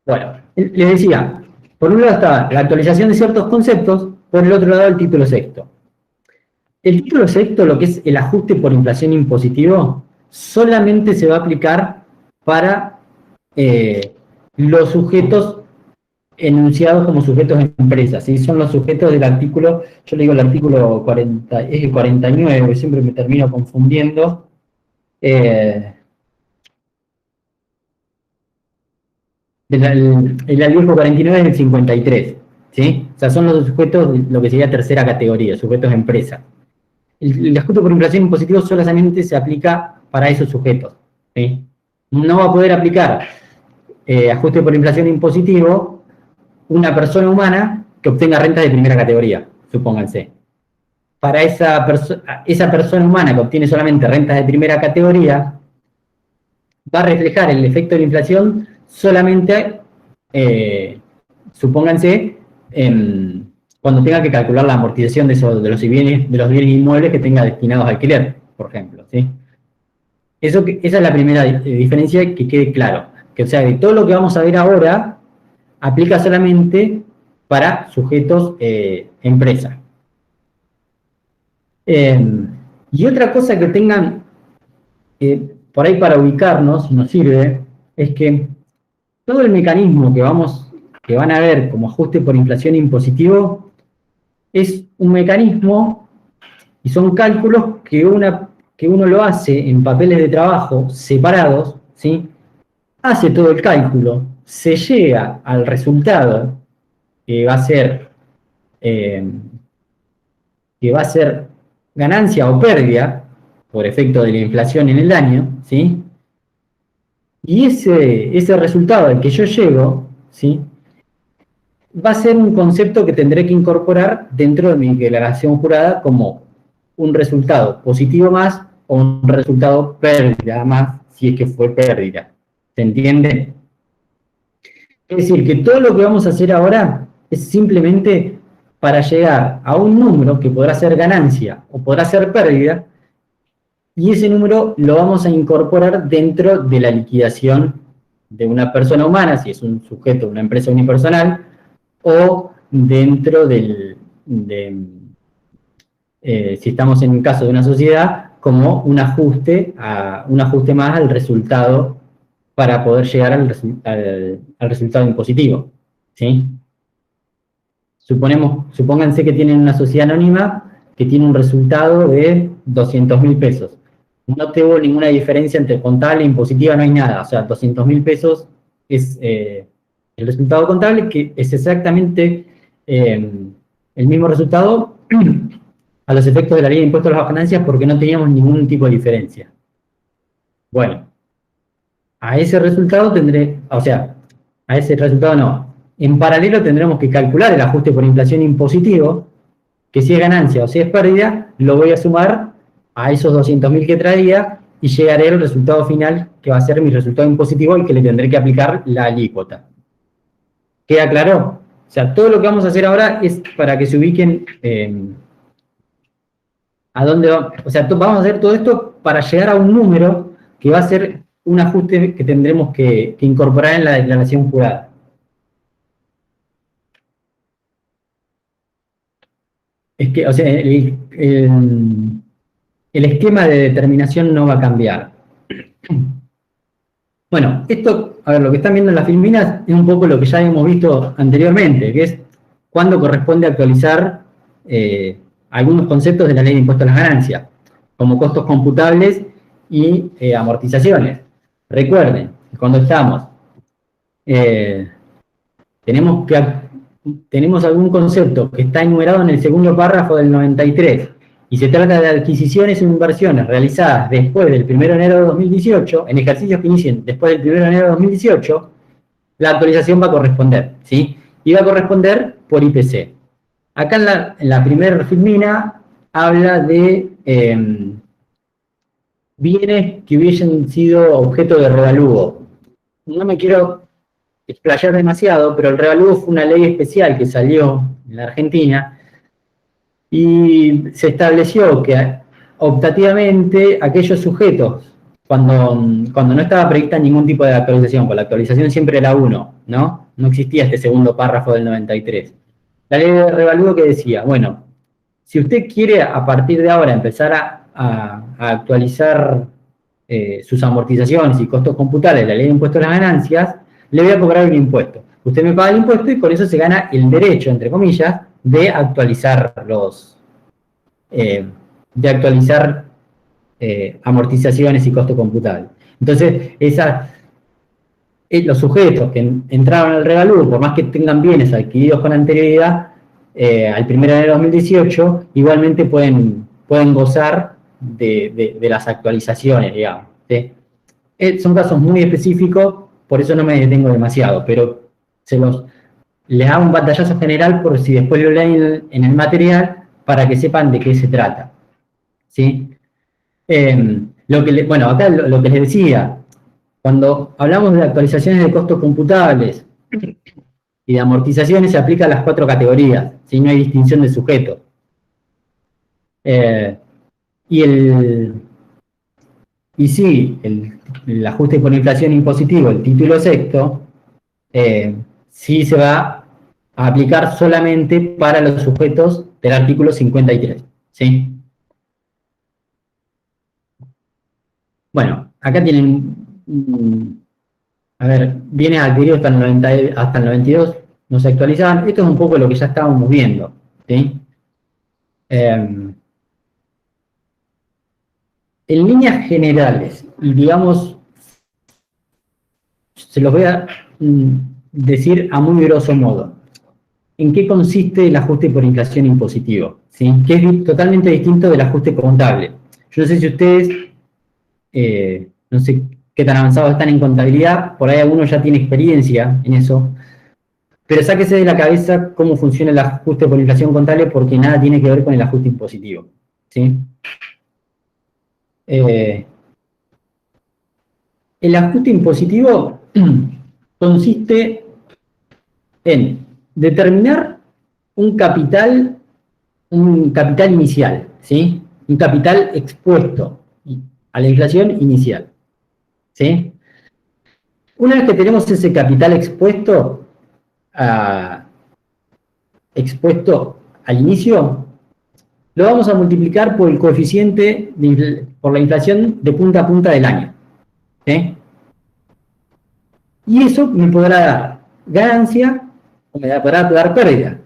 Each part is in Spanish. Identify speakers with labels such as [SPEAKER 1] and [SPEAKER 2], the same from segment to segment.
[SPEAKER 1] Bueno, les decía, por un lado está la actualización de ciertos conceptos, por el otro lado el título sexto. El título sexto, lo que es el ajuste por inflación impositivo, solamente se va a aplicar para los sujetos enunciados como sujetos de empresas, ¿sí? Son los sujetos del artículo, yo le digo el artículo 40, es el 49, siempre me termino confundiendo. El artículo 49 es el 53, ¿sí? O sea, son los sujetos de lo que sería tercera categoría, sujetos de empresa. El ajuste por inflación impositivo solamente se aplica para esos sujetos, ¿sí? No va a poder aplicar ajuste por inflación impositivo una persona humana que obtenga rentas de primera categoría, supónganse. Para esa persona humana que obtiene solamente rentas de primera categoría, va a reflejar el efecto de la inflación solamente, supónganse, cuando tenga que calcular la amortización de los bienes inmuebles que tenga destinados a alquiler, por ejemplo, ¿sí? Esa es la primera diferencia, que quede claro. Que, o sea, que todo lo que vamos a ver ahora aplica solamente para sujetos empresa. Y otra cosa que tengan por ahí para ubicarnos, nos sirve, es que todo el mecanismo que van a ver como ajuste por inflación impositivo es un mecanismo y son cálculos que uno lo hace en papeles de trabajo separados, ¿sí? Hace todo el cálculo, se llega al resultado que va a ser ganancia o pérdida por efecto de la inflación en el año, ¿sí? Y ese resultado al que yo llego, ¿sí? Va a ser un concepto que tendré que incorporar dentro de mi declaración jurada como un resultado positivo más o un resultado pérdida más, si es que fue pérdida. ¿Se entiende? Es decir, que todo lo que vamos a hacer ahora es simplemente para llegar a un número que podrá ser ganancia o podrá ser pérdida, y ese número lo vamos a incorporar dentro de la liquidación de una persona humana, si es un sujeto, una empresa unipersonal, o dentro si estamos en un caso de una sociedad, como un ajuste más al resultado para poder llegar al resultado impositivo, ¿sí? Supónganse que tienen una sociedad anónima que tiene un resultado de 200.000 pesos. No tengo ninguna diferencia entre contable e impositiva, no hay nada. O sea, 200.000 pesos es el resultado contable, que es exactamente el mismo resultado a los efectos de la ley de impuestos a las ganancias, porque no teníamos ningún tipo de diferencia. Bueno, a ese resultado en paralelo tendremos que calcular el ajuste por inflación impositivo, que si es ganancia o si es pérdida, lo voy a sumar a esos 200.000 que traía y llegaré al resultado final, que va a ser mi resultado impositivo, al que le tendré que aplicar la alícuota. ¿Queda claro? O sea, todo lo que vamos a hacer ahora es para que se ubiquen a dónde va. O sea, vamos a hacer todo esto para llegar a un número que va a ser un ajuste que tendremos que incorporar en la declaración jurada. Es que, o sea, el esquema de determinación no va a cambiar. Bueno, esto, a ver, lo que están viendo en las filminas es un poco lo que ya hemos visto anteriormente, que es cuándo corresponde actualizar algunos conceptos de la ley de impuestos a las ganancias, como costos computables y amortizaciones. Recuerden, cuando tenemos algún concepto que está enumerado en el segundo párrafo del 93 y se trata de adquisiciones o inversiones realizadas después del 1 de enero de 2018, en ejercicios que inicien después del 1 de enero de 2018, la actualización va a corresponder, ¿sí? Y va a corresponder por IPC. Acá en la primera filmina habla de bienes que hubiesen sido objeto de revalúo. No me quiero explayar demasiado, pero el revalúo fue una ley especial que salió en la Argentina y se estableció que optativamente aquellos sujetos cuando no estaba prevista ningún tipo de actualización, pues la actualización siempre era 1, ¿no? No existía este segundo párrafo del 93. La ley de revalúo que decía, bueno, si usted quiere a partir de ahora empezar a actualizar sus amortizaciones y costos computables, la ley de impuestos a las ganancias, le voy a cobrar un impuesto. Usted me paga el impuesto y con eso se gana el derecho, entre comillas, de actualizar amortizaciones y costos computables. Entonces, los sujetos que entraron al revalúo, por más que tengan bienes adquiridos con anterioridad, al 1 de enero de 2018, igualmente pueden gozar de las actualizaciones, digamos. ¿Sí? Son casos muy específicos, por eso no me detengo demasiado, pero les hago un pantallazo general por si después lo leen en el material para que sepan de qué se trata. ¿Sí? Bueno, acá lo que les decía, cuando hablamos de actualizaciones de costos computables y de amortizaciones, se aplica a las 4 categorías, ¿sí? No hay distinción de sujetos. Y sí, el ajuste por inflación impositivo, el título sexto, sí se va a aplicar solamente para los sujetos del artículo 53, ¿sí? Bueno, acá tienen, a ver, viene adquirido hasta el 92, no se actualizaban. Esto es un poco lo que ya estábamos viendo, ¿sí? En líneas generales, y digamos, se los voy a decir a muy grosso modo, ¿en qué consiste el ajuste por inflación impositivo? ¿Sí? Que es totalmente distinto del ajuste contable. Yo no sé si ustedes, no sé qué tan avanzados están en contabilidad, por ahí alguno ya tiene experiencia en eso, pero sáquese de la cabeza cómo funciona el ajuste por inflación contable porque nada tiene que ver con el ajuste impositivo. ¿Sí? El ajuste impositivo consiste en determinar un capital inicial, ¿sí? Un capital expuesto a la inflación inicial, ¿sí? Una vez que tenemos ese capital expuesto al inicio, lo vamos a multiplicar por el coeficiente por la inflación de punta a punta del año, ¿sí? Y eso me podrá dar ganancia o me podrá dar pérdida.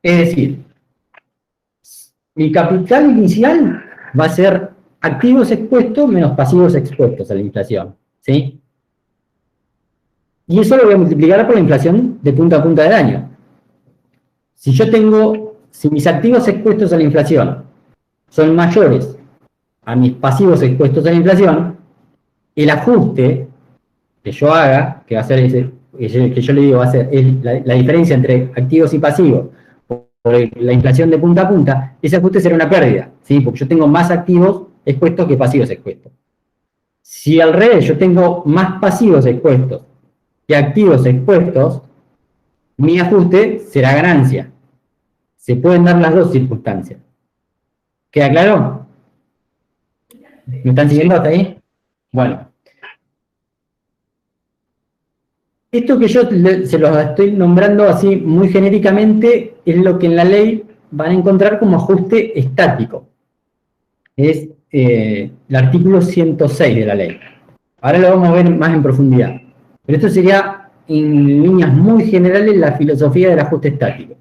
[SPEAKER 1] Es decir, mi capital inicial va a ser activos expuestos menos pasivos expuestos a la inflación, ¿sí? Y eso lo voy a multiplicar por la inflación de punta a punta del año. Si mis activos expuestos a la inflación son mayores a mis pasivos expuestos a la inflación, el ajuste que yo haga, que va a ser que yo le digo, va a ser la diferencia entre activos y pasivos por la inflación de punta a punta, ese ajuste será una pérdida, ¿sí? Porque yo tengo más activos expuestos que pasivos expuestos. Si al revés yo tengo más pasivos expuestos que activos expuestos, mi ajuste será ganancia. Se pueden dar las dos circunstancias. ¿Queda claro? ¿Me están siguiendo hasta ahí? Bueno. Esto que yo se los estoy nombrando así muy genéricamente es lo que en la ley van a encontrar como ajuste estático. Es el artículo 106 de la ley. Ahora lo vamos a ver más en profundidad. Pero esto sería, en líneas muy generales, la filosofía del ajuste estático.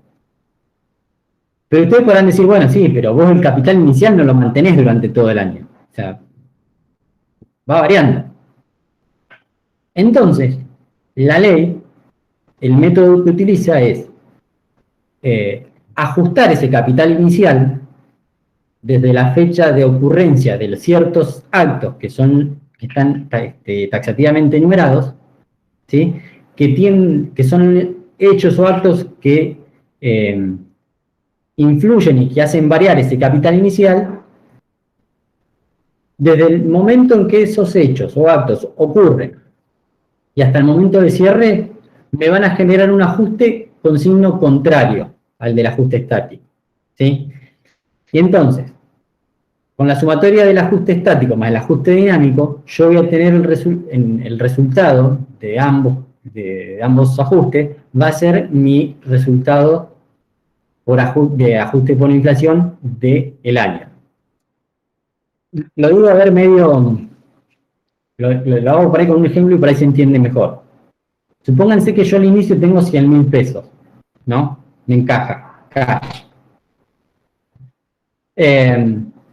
[SPEAKER 1] Pero ustedes podrán decir, bueno, sí, pero vos el capital inicial no lo mantenés durante todo el año. O sea, va variando. Entonces, la ley, el método que utiliza es ajustar ese capital inicial desde la fecha de ocurrencia de ciertos actos que están taxativamente enumerados, ¿sí? que son hechos o actos que influyen y que hacen variar ese capital inicial, desde el momento en que esos hechos o actos ocurren y hasta el momento de cierre, me van a generar un ajuste con signo contrario al del ajuste estático, ¿sí? Y entonces, Con la sumatoria del ajuste estático más el ajuste dinámico, yo voy a tener el resultado de ambos ajustes, va a ser mi resultado de ajuste por inflación del año. Lo digo a ver medio, lo hago por ahí con un ejemplo y por ahí se entiende mejor. Supónganse que yo al inicio tengo 100.000 pesos, ¿no? Me encaja, cash.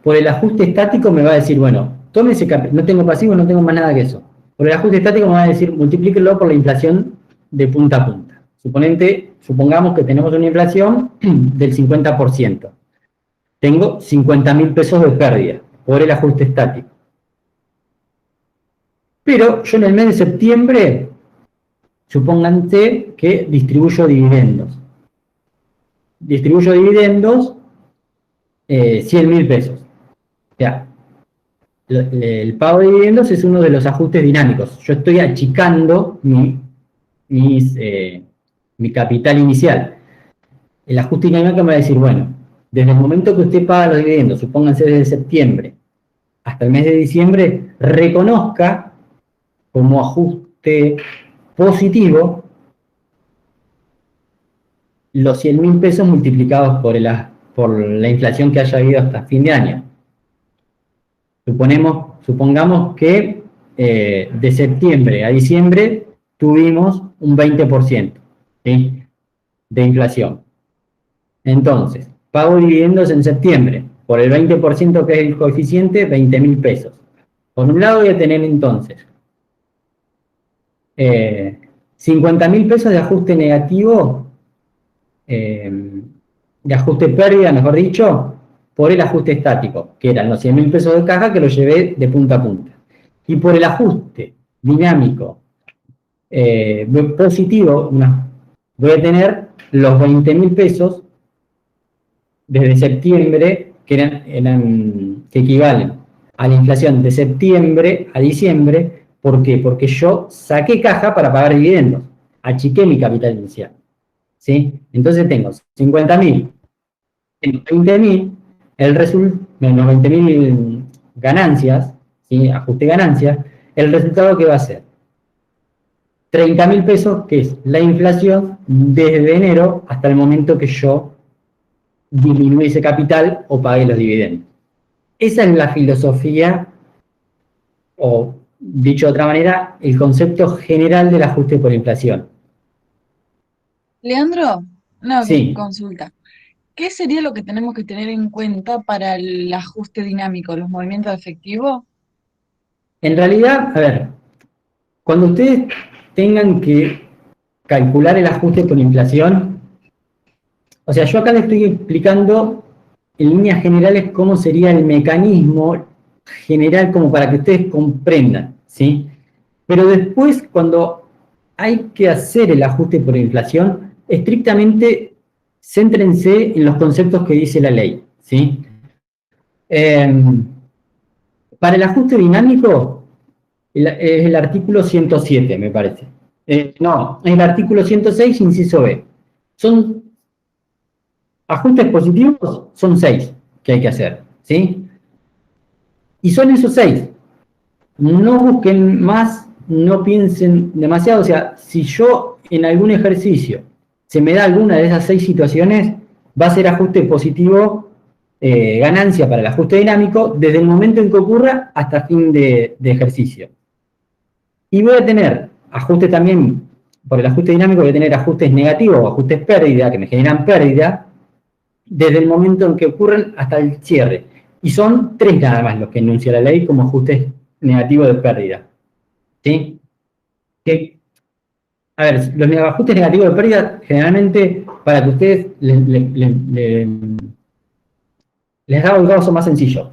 [SPEAKER 1] Por el ajuste estático me va a decir, bueno, tome ese capital, no tengo pasivo, no tengo más nada que eso. Por el ajuste estático me va a decir, multiplíquelo por la inflación de punta a punta. Supongamos que tenemos una inflación del 50%. Tengo 50.000 pesos de pérdida por el ajuste estático. Pero yo en el mes de septiembre, supónganse que distribuyo dividendos. Distribuyo dividendos 100.000 pesos. O sea, el pago de dividendos es uno de los ajustes dinámicos. Yo estoy achicando mi capital inicial. El ajuste dinámico me va a decir, bueno, desde el momento que usted paga los dividendos, supónganse desde septiembre hasta el mes de diciembre, reconozca como ajuste positivo los 100.000 pesos multiplicados por la inflación que haya habido hasta fin de año. Supongamos que de septiembre a diciembre tuvimos un 20%, ¿sí?, de inflación. Entonces, pago dividendos en septiembre, por el 20% que es el coeficiente, 20.000 pesos. Por un lado voy a tener entonces 50.000 pesos de ajuste negativo, de ajuste pérdida, mejor dicho, por el ajuste estático, que eran los 100.000 pesos de caja que los llevé de punta a punta. Y por el ajuste dinámico positivo, voy a tener los 20.000 pesos desde septiembre, que equivalen a la inflación de septiembre a diciembre. ¿Por qué? Porque yo saqué caja para pagar dividendos, achiqué mi capital inicial, ¿sí? Entonces tengo 50.000, tengo 20.000, menos 20.000 ganancias, ¿sí?, ajuste ganancias, el resultado que va a ser 30.000 pesos, que es la inflación desde enero hasta el momento que yo disminuí ese capital o pagué los dividendos. Esa es la filosofía, o dicho de otra manera, el concepto general del ajuste por inflación.
[SPEAKER 2] Leandro, una
[SPEAKER 1] Sí,
[SPEAKER 2] consulta. ¿Qué sería lo que tenemos que tener en cuenta para el ajuste dinámico, los movimientos de efectivo?
[SPEAKER 1] en realidad, a ver, cuando ustedes tengan que calcular el ajuste por inflación, o sea, yo acá les estoy explicando en líneas generales cómo sería el mecanismo general, como para que ustedes comprendan, ¿sí? Pero después, cuando hay que hacer el ajuste por inflación, estrictamente céntrense en los conceptos que dice la ley, ¿sí? Para el ajuste dinámico, es el artículo 107, me parece. No, es el artículo 106, inciso B. Son ajustes positivos, son 6 que hay que hacer, ¿sí? Y son esos 6. No busquen más, no piensen demasiado. O sea, si yo en algún ejercicio se me da alguna de esas 6 situaciones, va a ser ajuste positivo, ganancia para el ajuste dinámico, desde el momento en que ocurra hasta fin de ejercicio. Y voy a tener ajustes también, por el ajuste dinámico voy a tener ajustes negativos o ajustes pérdida, que me generan pérdida, desde el momento en que ocurren hasta el cierre. Y son 3 nada más los que enuncia la ley como ajustes negativos de pérdida, ¿sí? A ver, los ajustes negativos de pérdida, generalmente, para que ustedes les haga un caso más sencillo.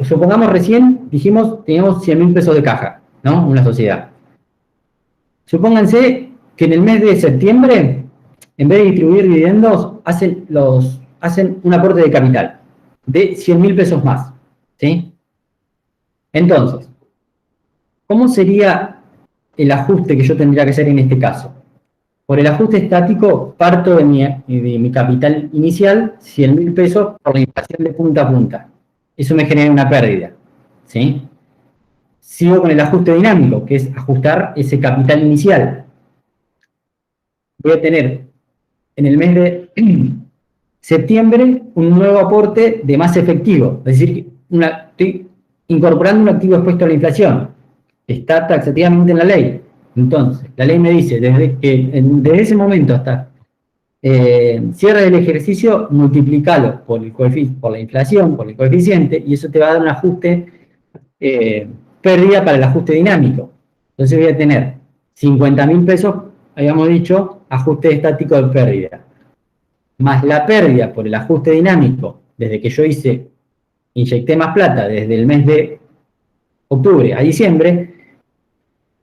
[SPEAKER 1] Supongamos recién, dijimos, teníamos 100.000 pesos de caja, ¿no? Una sociedad. Supónganse que en el mes de septiembre, en vez de distribuir dividendos, hacen un aporte de capital de 100.000 pesos más, ¿sí? Entonces, ¿cómo sería el ajuste que yo tendría que hacer en este caso? Por el ajuste estático, parto de mi capital inicial, 100.000 pesos por la inflación de punta a punta. eso me genera una pérdida, ¿sí? Sigo con el ajuste dinámico, que es ajustar ese capital inicial. Voy a tener en el mes de septiembre un nuevo aporte de más efectivo, es decir, estoy incorporando un activo expuesto a la inflación, está taxativamente en la ley. Entonces, la ley me dice, desde ese momento hasta cierre del ejercicio, multiplicalo por la inflación, por el coeficiente, y eso te va a dar un ajuste, pérdida para el ajuste dinámico. Entonces voy a tener 50.000 pesos, habíamos dicho, ajuste estático de pérdida, más la pérdida por el ajuste dinámico, desde que yo inyecté más plata desde el mes de octubre a diciembre,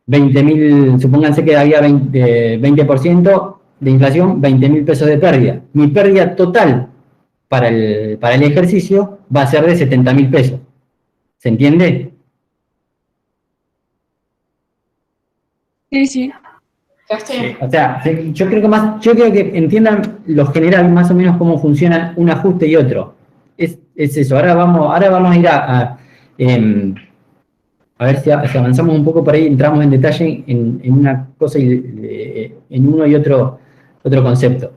[SPEAKER 1] 20.000, supónganse que había 20% de inflación, 20.000 pesos de pérdida. Mi pérdida total para el ejercicio va a ser de 70.000 pesos. ¿Se entiende?
[SPEAKER 2] Sí, sí.
[SPEAKER 1] O sea, yo creo que entiendan lo general más o menos cómo funcionan un ajuste y otro. Es eso. Ahora vamos a ir a ver si avanzamos un poco por ahí, entramos en detalle en una cosa y en uno y otro concepto.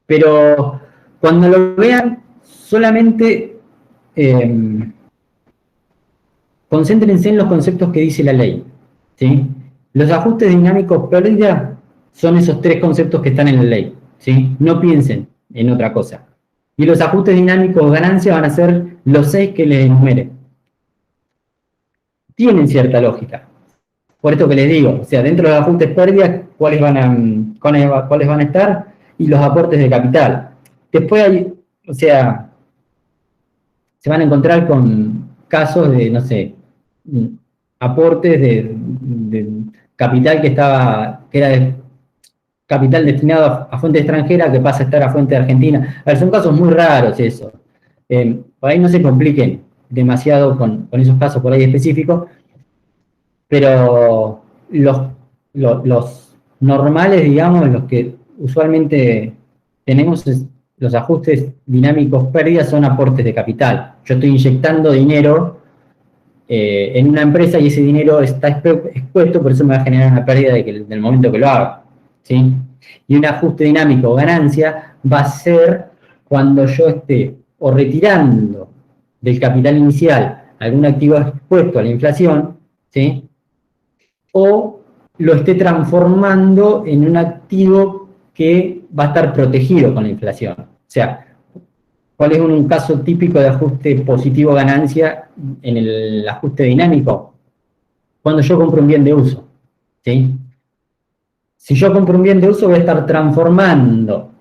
[SPEAKER 1] Pero cuando lo vean, solamente concéntrense en los conceptos que dice la ley, ¿sí? Los ajustes dinámicos pérdida son esos tres conceptos que están en la ley, ¿sí? No piensen en otra cosa. Y los ajustes dinámicos ganancia van a ser los 6 que les enumere. Tienen cierta lógica. Por esto que les digo, o sea, dentro de los ajustes pérdidas, cuáles van a estar y los aportes de capital. Después hay, o sea, se van a encontrar con casos de, no sé, aportes de capital que era de capital destinado a fuente extranjera que pasa a estar a fuente argentina. A ver, son casos muy raros eso. Por ahí no se compliquen demasiado con esos casos por ahí específicos, pero los normales, digamos, los que usualmente tenemos los ajustes dinámicos pérdidas son aportes de capital. Yo estoy inyectando dinero en una empresa y ese dinero está expuesto, por eso me va a generar una pérdida del momento que lo haga, ¿sí? Y un ajuste dinámico o ganancia va a ser cuando yo esté o retirando del capital inicial algún activo expuesto a la inflación, ¿sí? O lo esté transformando en un activo que va a estar protegido con la inflación. O sea, ¿cuál es un caso típico de ajuste positivo ganancia en el ajuste dinámico? Cuando yo compro un bien de uso, ¿sí? Si yo compro un bien de uso, voy a estar transformando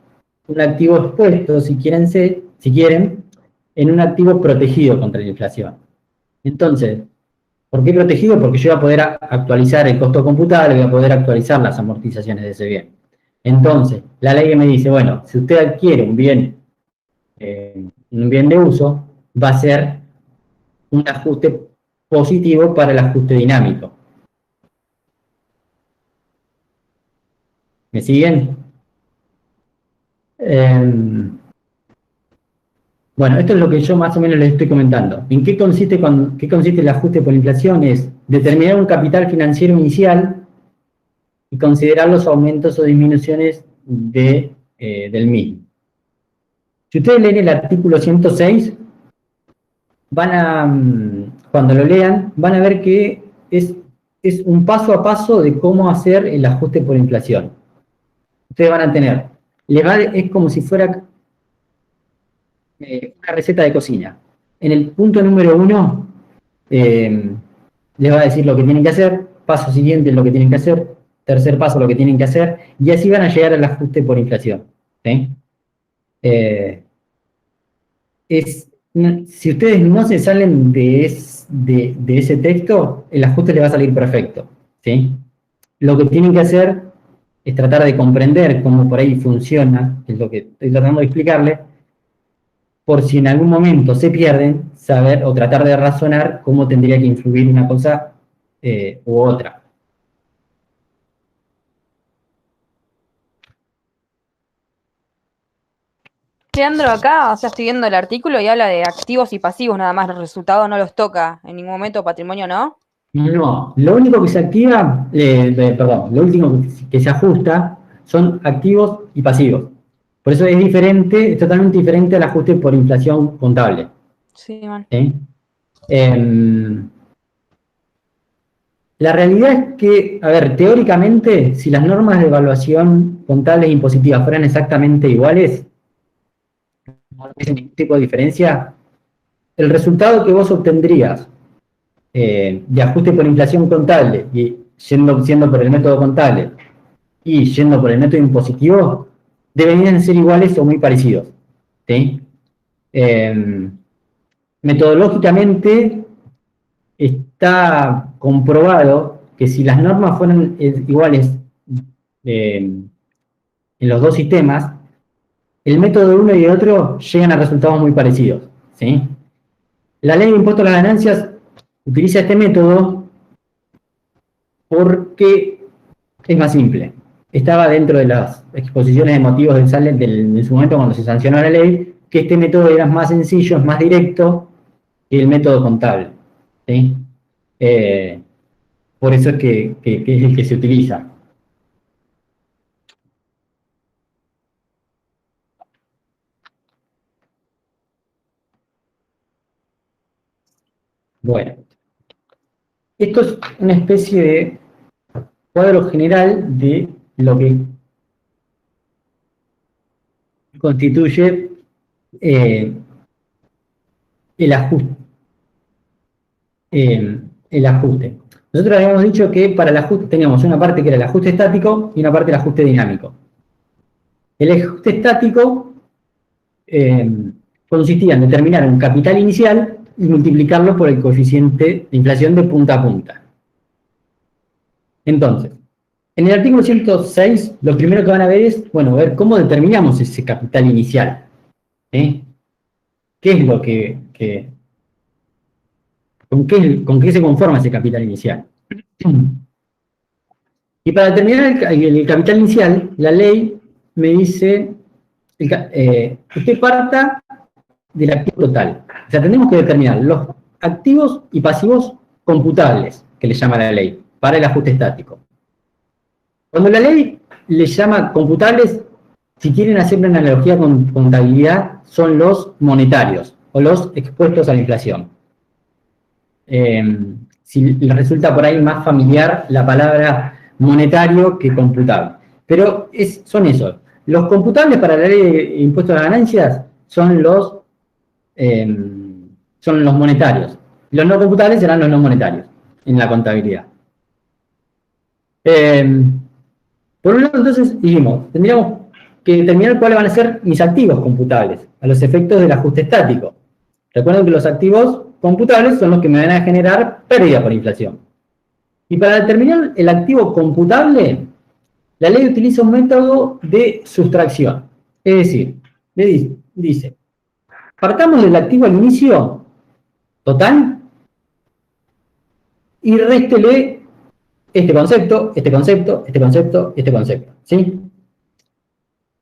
[SPEAKER 1] un activo expuesto, si quieren, en un activo protegido contra la inflación. Entonces, ¿por qué protegido? Porque yo voy a poder actualizar el costo computable, voy a poder actualizar las amortizaciones de ese bien. Entonces, la ley me dice, bueno, si usted adquiere un bien de uso, va a ser un ajuste positivo para el ajuste dinámico. ¿Me siguen? Bueno, esto es lo que yo más o menos les estoy comentando. ¿En qué consiste el ajuste por inflación? Es determinar un capital financiero inicial y considerar los aumentos o disminuciones del mismo. Si ustedes leen el artículo 106, cuando lo lean, van a ver que es un paso a paso de cómo hacer el ajuste por inflación. Ustedes van a tener, es como si fuera una receta de cocina. En el punto número 1, les va a decir lo que tienen que hacer, paso siguiente lo que tienen que hacer, tercer paso lo que tienen que hacer, y así van a llegar al ajuste por inflación. ¿Sí? Si ustedes no se salen de ese texto, el ajuste les va a salir perfecto, ¿sí? Lo que tienen que hacer es tratar de comprender cómo por ahí funciona, que es lo que estoy tratando de explicarles, por si en algún momento se pierden, saber o tratar de razonar cómo tendría que influir una cosa u otra.
[SPEAKER 3] Leandro, acá, o sea, estoy viendo el artículo y habla de activos y pasivos nada más, los resultados no los toca en ningún momento patrimonio, ¿no?
[SPEAKER 1] No, lo único que se activa, perdón, lo último que se ajusta son activos y pasivos. Por eso es diferente, es totalmente diferente al ajuste por inflación contable.
[SPEAKER 3] Sí, man.
[SPEAKER 1] ¿Sí? Em, la realidad es que, a ver, teóricamente, si las normas de evaluación contables e impositivas fueran exactamente iguales, no hubiese ningún tipo de diferencia, el resultado que vos obtendrías de ajuste por inflación contable y siendo por el método contable y yendo por el método impositivo, deberían ser iguales o muy parecidos. ¿Sí? Metodológicamente está comprobado que si las normas fueran iguales en los dos sistemas, el método de uno y de otro llegan a resultados muy parecidos. ¿Sí? La ley de impuesto a las ganancias utiliza este método porque es más simple. Estaba dentro de las exposiciones de motivos del SALE en su momento cuando se sancionó la ley, que este método era más sencillo, es más directo que el método contable. ¿Sí? Por eso es que es el que se utiliza. Bueno, esto es una especie de cuadro general de lo que constituye el ajuste. El ajuste. Nosotros habíamos dicho que para el ajuste teníamos una parte que era el ajuste estático y una parte del ajuste dinámico. El ajuste estático consistía en determinar un capital inicial y multiplicarlo por el coeficiente de inflación de punta a punta. Entonces, en el artículo 106, lo primero que van a ver es, bueno, ver cómo determinamos ese capital inicial. ¿Qué es lo con qué se conforma ese capital inicial? Y para determinar el capital inicial, la ley me dice, usted parta del activo total. O sea, tenemos que determinar los activos y pasivos computables, que le llama la ley, para el ajuste estático. Cuando la ley le llama computables, si quieren hacer una analogía con contabilidad, son los monetarios o los expuestos a la inflación. Si les resulta por ahí más familiar la palabra monetario que computable. Pero son esos. Los computables para la ley de impuestos a las ganancias son los monetarios. Los no computables serán los no monetarios en la contabilidad. Por un lado, entonces, dijimos, tendríamos que determinar cuáles van a ser mis activos computables a los efectos del ajuste estático. Recuerden que los activos computables son los que me van a generar pérdida por inflación. Y para determinar el activo computable, la ley utiliza un método de sustracción. Es decir, le dice, partamos del activo al inicio total y réstele este concepto, este concepto, este concepto, este concepto. ¿Sí?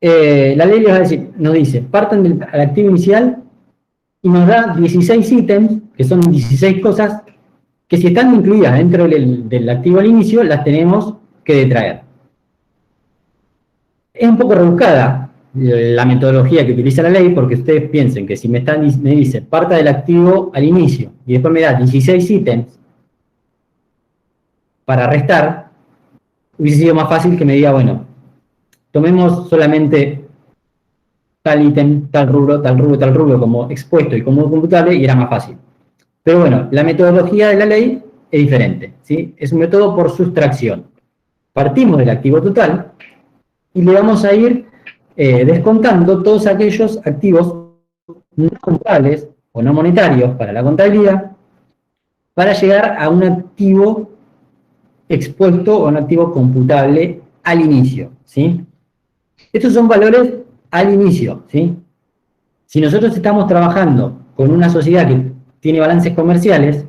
[SPEAKER 1] La ley les va a decir, nos dice, partan del activo inicial y nos da 16 ítems, que son 16 cosas, que si están incluidas dentro del activo al inicio, las tenemos que detraer. Es un poco rebuscada la metodología que utiliza la ley, porque ustedes piensen que si me dice, parta del activo al inicio, y después me da 16 ítems para restar, hubiese sido más fácil que me diga, bueno, tomemos solamente tal ítem, tal rubro, tal rubro, tal rubro como expuesto y como computable, y era más fácil. Pero bueno, la metodología de la ley es diferente, ¿sí? Es un método por sustracción. Partimos del activo total y le vamos a ir descontando todos aquellos activos no computables o no monetarios para la contabilidad para llegar a un activo expuesto o un activo computable al inicio, ¿sí? Estos son valores al inicio, ¿sí? Si nosotros estamos trabajando con una sociedad que tiene balances comerciales,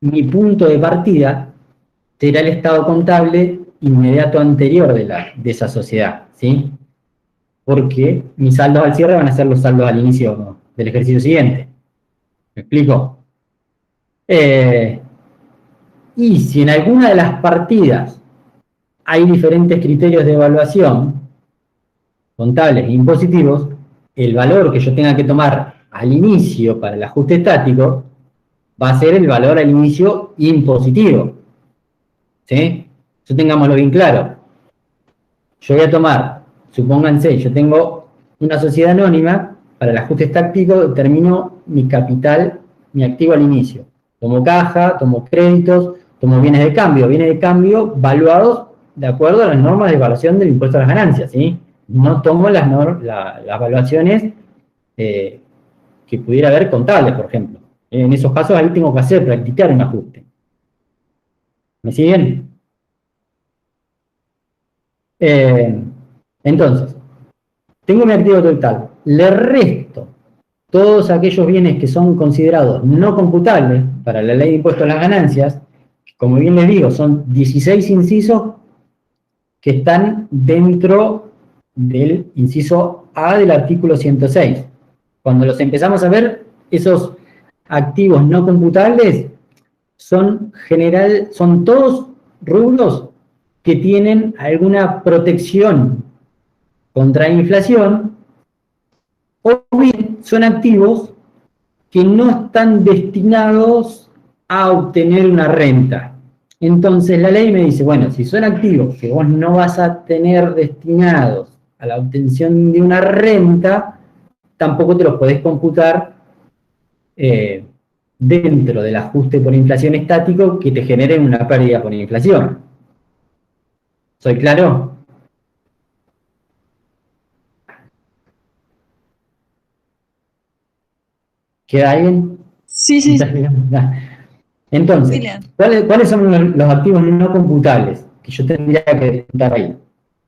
[SPEAKER 1] mi punto de partida será el estado contable inmediato anterior de esa sociedad, ¿sí? porque mis saldos al cierre van a ser los saldos al inicio del ejercicio siguiente. ¿Me explico? Y si en alguna de las partidas hay diferentes criterios de evaluación, contables e impositivos, el valor que yo tenga que tomar al inicio para el ajuste estático va a ser el valor al inicio impositivo. ¿Sí? Eso tengámoslo bien claro. Yo voy a tomar, supónganse, yo tengo una sociedad anónima, para el ajuste estático determino mi capital, mi activo al inicio. Tomo caja, tomo créditos, tomo bienes de cambio valuados de acuerdo a las normas de evaluación del impuesto a las ganancias, ¿sí? No tomo las evaluaciones que pudiera haber contables, por ejemplo. En esos casos ahí tengo que practicar un ajuste. ¿Me siguen? Entonces, tengo mi activo total, le resto todos aquellos bienes que son considerados no computables para la ley de impuesto a las ganancias, como bien les digo, son 16 incisos que están dentro del inciso A del artículo 106. Cuando los empezamos a ver, esos activos no computables son todos rubros que tienen alguna protección contra inflación, o bien son activos que no están destinados a obtener una renta. Entonces la ley me dice, bueno, si son activos que vos no vas a tener destinados a la obtención de una renta, tampoco te los podés computar dentro del ajuste por inflación estático que te generen una pérdida por inflación. ¿Soy claro? ¿Queda alguien?
[SPEAKER 2] Sí, sí.
[SPEAKER 1] Entonces, ¿cuáles son los activos no computables que yo tendría que descontar ahí?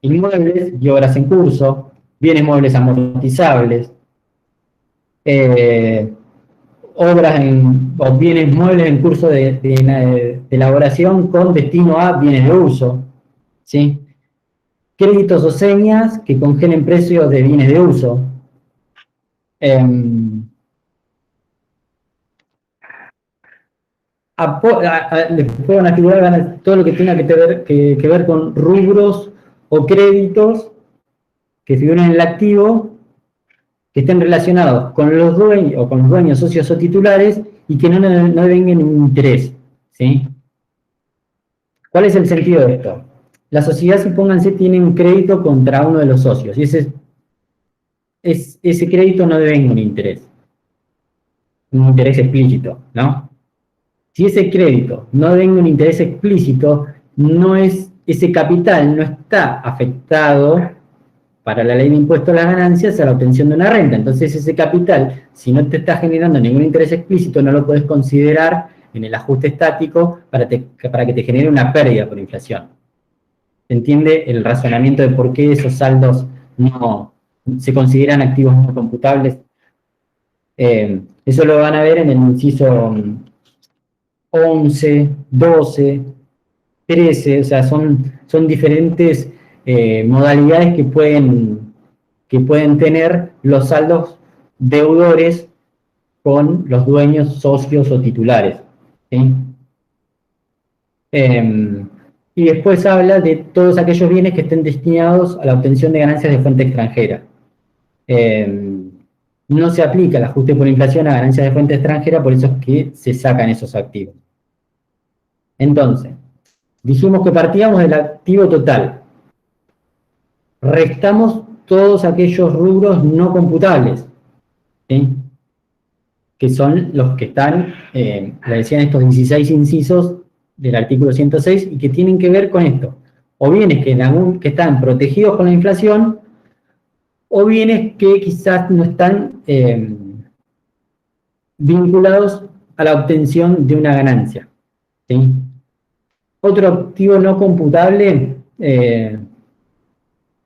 [SPEAKER 1] Inmuebles y obras en curso, bienes muebles amortizables, o bienes muebles en curso de elaboración con destino a bienes de uso, ¿sí? Créditos o señas que congelen precios de bienes de uso. Después van a figurar todo lo que tenga que ver con rubros o créditos que figuren en el activo, que estén relacionados con los dueños o con los dueños, socios o titulares y que no devengan ningún interés, ¿sí? ¿Cuál es el sentido de esto? La sociedad, supónganse, tiene un crédito contra uno de los socios y ese crédito no devenga un interés explícito, ¿no? Si ese crédito no devenga un interés explícito, ese capital no está afectado para la ley de impuesto a las ganancias a la obtención de una renta. Entonces ese capital, si no te está generando ningún interés explícito, no lo puedes considerar en el ajuste estático para que te genere una pérdida por inflación. ¿Se entiende el razonamiento de por qué esos saldos no se consideran activos no computables? Eso lo van a ver en el inciso 11, 12, 13, o sea, son diferentes modalidades que pueden tener los saldos deudores con los dueños, socios o titulares, ¿sí? Y después habla de todos aquellos bienes que estén destinados a la obtención de ganancias de fuente extranjera. No se aplica el ajuste por inflación a ganancias de fuente extranjera, por eso es que se sacan esos activos. Entonces, dijimos que partíamos del activo total. Restamos todos aquellos rubros no computables, ¿sí? Que son los que están, le decían estos 16 incisos del artículo 106 y que tienen que ver con esto. O bienes que están protegidos con la inflación, o bienes que quizás no están vinculados a la obtención de una ganancia, ¿sí? Otro activo no computable, que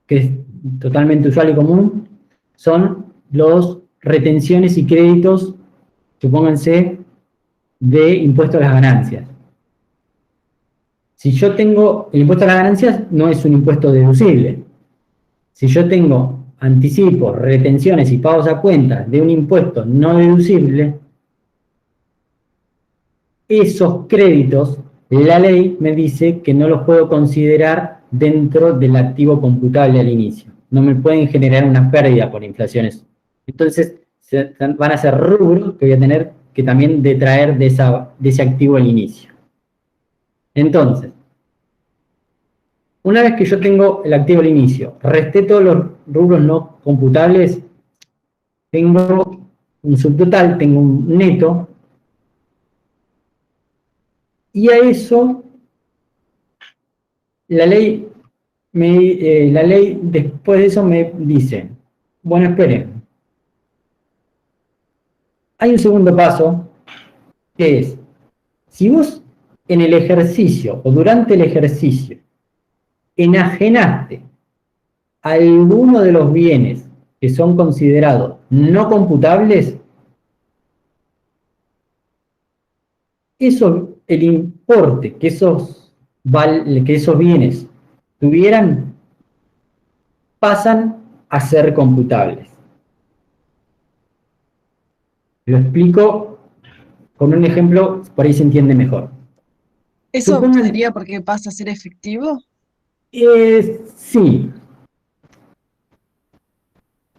[SPEAKER 1] es totalmente usual y común, son los retenciones y créditos, supónganse, de impuesto a las ganancias. Si yo tengo, el impuesto a las ganancias no es un impuesto deducible. Si yo tengo anticipos, retenciones y pagos a cuenta de un impuesto no deducible, esos créditos, la ley me dice que no los puedo considerar dentro del activo computable al inicio. No me pueden generar una pérdida por inflaciones. Entonces, van a ser rubros que voy a tener que también detraer de ese activo al inicio. Entonces, una vez que yo tengo el activo al inicio, resté todos los rubros no computables, tengo un subtotal, tengo un neto, y a eso la ley después de eso me dice, bueno, esperen, hay un segundo paso, que es, si vos en el ejercicio o durante el ejercicio enajenaste alguno de los bienes que son considerados no computables, el importe que esos bienes tuvieran pasan a ser computables. Lo explico con un ejemplo, por ahí se entiende mejor.
[SPEAKER 2] ¿Eso sería porque pasa a ser efectivo?
[SPEAKER 1] Sí.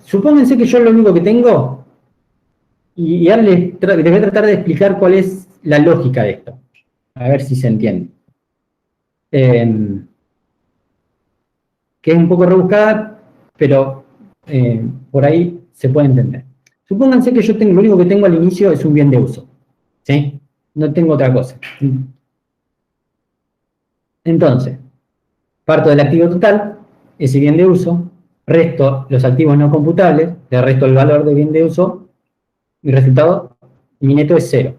[SPEAKER 1] Supónganse que yo lo único que tengo, y ahora les voy a tratar de explicar cuál es la lógica de esto. A ver si se entiende. Que es un poco rebuscada, pero por ahí se puede entender. Supónganse que yo lo único que tengo al inicio es un bien de uso. ¿Sí? No tengo otra cosa. Entonces, parto del activo total, ese bien de uso, resto los activos no computables, le resto el valor de bien de uso, mi resultado, mi neto es 0.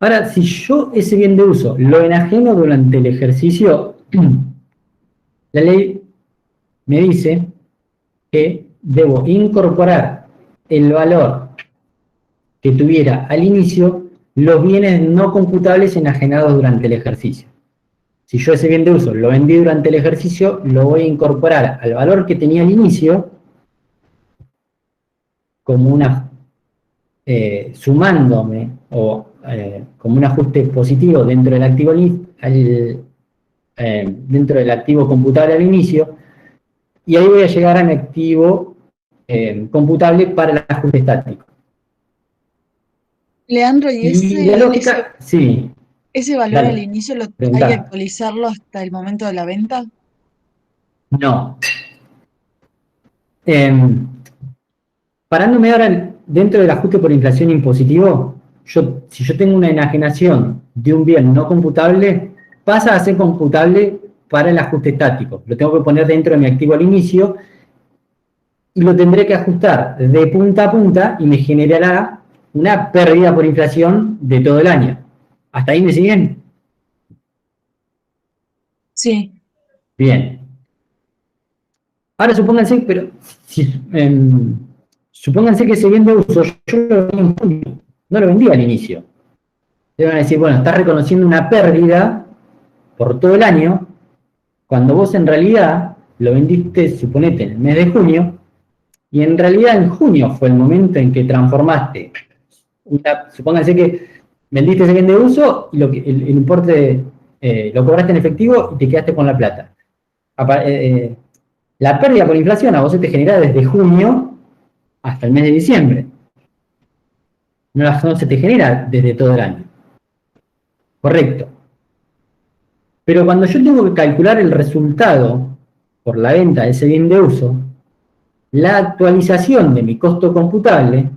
[SPEAKER 1] Ahora, si yo ese bien de uso lo enajeno durante el ejercicio, la ley me dice que debo incorporar el valor que tuviera al inicio los bienes no computables enajenados durante el ejercicio. Si yo ese bien de uso lo vendí durante el ejercicio, lo voy a incorporar al valor que tenía al inicio como sumándome o como un ajuste positivo dentro del activo dentro del activo computable al inicio, y ahí voy a llegar a mi activo computable para el ajuste estático.
[SPEAKER 2] Leandro, ¿y
[SPEAKER 1] la lógica, sí.
[SPEAKER 2] ese valor
[SPEAKER 1] Dale,
[SPEAKER 2] al inicio hay que
[SPEAKER 1] preguntá.
[SPEAKER 2] actualizarlo hasta el momento de la venta?
[SPEAKER 1] No. Parándome ahora dentro del ajuste por inflación impositivo, si yo tengo una enajenación de un bien no computable, pasa a ser computable para el ajuste estático. Lo tengo que poner dentro de mi activo al inicio y lo tendré que ajustar de punta a punta y me generará una pérdida por inflación de todo el año. ¿Hasta ahí me siguen?
[SPEAKER 2] Sí.
[SPEAKER 1] Bien. Ahora supónganse, supónganse que ese bien de uso yo lo vendí en junio, no lo vendí al inicio. Te van a decir, bueno, estás reconociendo una pérdida por todo el año, cuando vos en realidad lo vendiste, suponete, en el mes de junio, y en realidad en junio fue el momento en que transformaste. Supónganse que vendiste ese bien de uso y el importe lo cobraste en efectivo y te quedaste con la plata. La pérdida por inflación a vos se te genera desde junio hasta el mes de diciembre. No se te genera desde todo el año. Correcto. Pero cuando yo tengo que calcular el resultado por la venta de ese bien de uso, la actualización de mi costo computable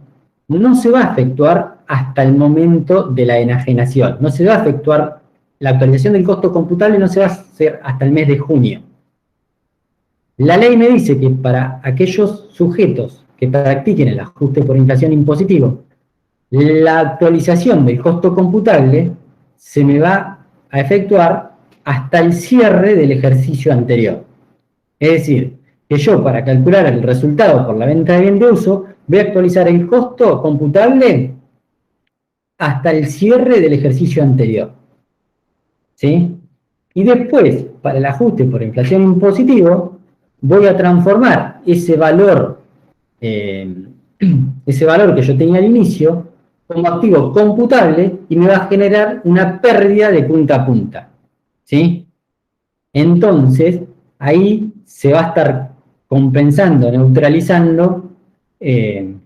[SPEAKER 1] no se va a efectuar hasta el momento de la enajenación. No se va a efectuar, la actualización del costo computable no se va a hacer hasta el mes de junio. La ley me dice que para aquellos sujetos que practiquen el ajuste por inflación impositivo, la actualización del costo computable se me va a efectuar hasta el cierre del ejercicio anterior. Es decir, que yo para calcular el resultado por la venta de bien de uso, voy a actualizar el costo computable hasta el cierre del ejercicio anterior. ¿Sí? Y después, para el ajuste por inflación impositivo, voy a transformar ese valor que yo tenía al inicio como activo computable y me va a generar una pérdida de punta a punta, ¿sí? Entonces, ahí se va a estar compensando, neutralizando el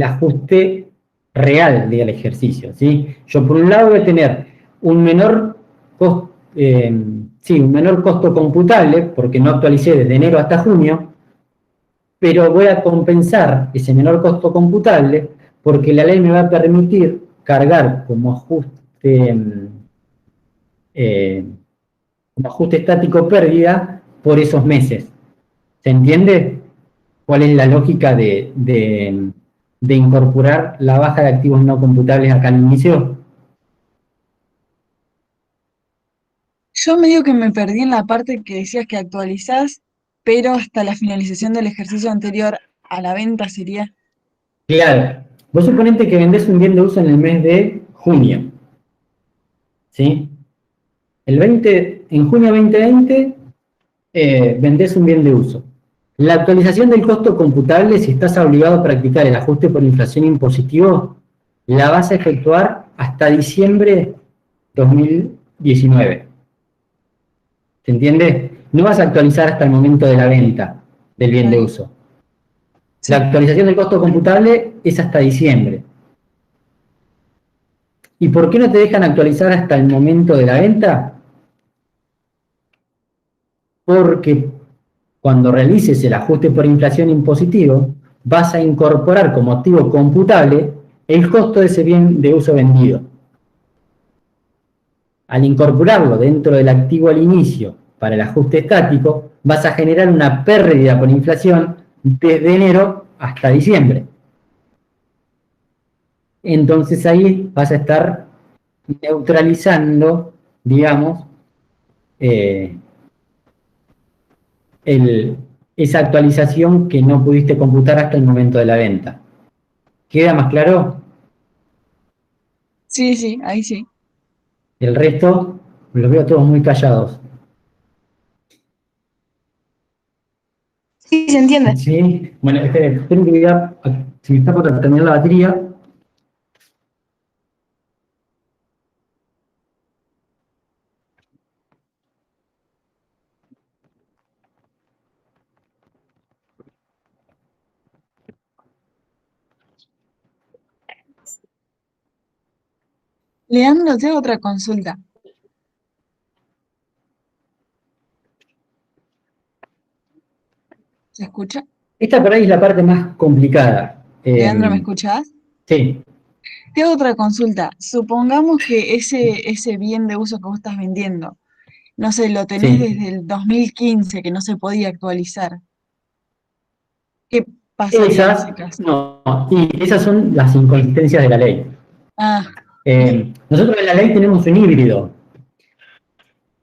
[SPEAKER 1] ajuste real del ejercicio, ¿sí? Yo por un lado voy a tener un menor costo, un menor costo computable, porque no actualicé desde enero hasta junio, pero voy a compensar ese menor costo computable porque la ley me va a permitir cargar eh, como ajuste estático pérdida por esos meses. ¿Se entiende cuál es la lógica de incorporar la baja de activos no computables acá al inicio?
[SPEAKER 2] Yo medio que me perdí en la parte que decías que actualizás, pero hasta la finalización del ejercicio anterior a la venta sería.
[SPEAKER 1] Claro, vos suponete que vendés un bien de uso en el mes de junio, ¿sí? En junio 2020 vendés un bien de uso. La actualización del costo computable, si estás obligado a practicar el ajuste por inflación impositivo, la vas a efectuar hasta diciembre 2019. ¿Se entiende? No vas a actualizar hasta el momento de la venta del bien de uso. La
[SPEAKER 2] Sí.
[SPEAKER 1] actualización del costo computable es hasta diciembre. ¿Y por qué no te dejan actualizar hasta el momento de la venta? Porque cuando realices el ajuste por inflación impositivo, vas a incorporar como activo computable el costo de ese bien de uso vendido. Al incorporarlo dentro del activo al inicio para el ajuste estático, vas a generar una pérdida por inflación desde enero hasta diciembre. Entonces ahí vas a estar neutralizando, digamos, eh, esa actualización que no pudiste computar hasta el momento de la venta. ¿Queda más claro?
[SPEAKER 2] Sí, sí, ahí sí.
[SPEAKER 1] El resto los veo todos muy callados.
[SPEAKER 2] Sí, se entiende.
[SPEAKER 1] ¿Sí? Bueno, tengo que mirar si me está por terminar la batería.
[SPEAKER 2] Leandro, te hago otra consulta. ¿Se escucha?
[SPEAKER 1] Esta por ahí es la parte más complicada.
[SPEAKER 2] Leandro, ¿me escuchás?
[SPEAKER 1] Sí,
[SPEAKER 2] Te hago otra consulta. Supongamos que ese bien de uso que vos estás vendiendo, no sé, lo tenés
[SPEAKER 1] sí.
[SPEAKER 2] desde el 2015 que no se podía actualizar. ¿Qué pasaría en ese
[SPEAKER 1] Esas,
[SPEAKER 2] caso?
[SPEAKER 1] no, y esas son las inconsistencias de la ley.
[SPEAKER 2] Ah,
[SPEAKER 1] Nosotros en la ley tenemos un híbrido.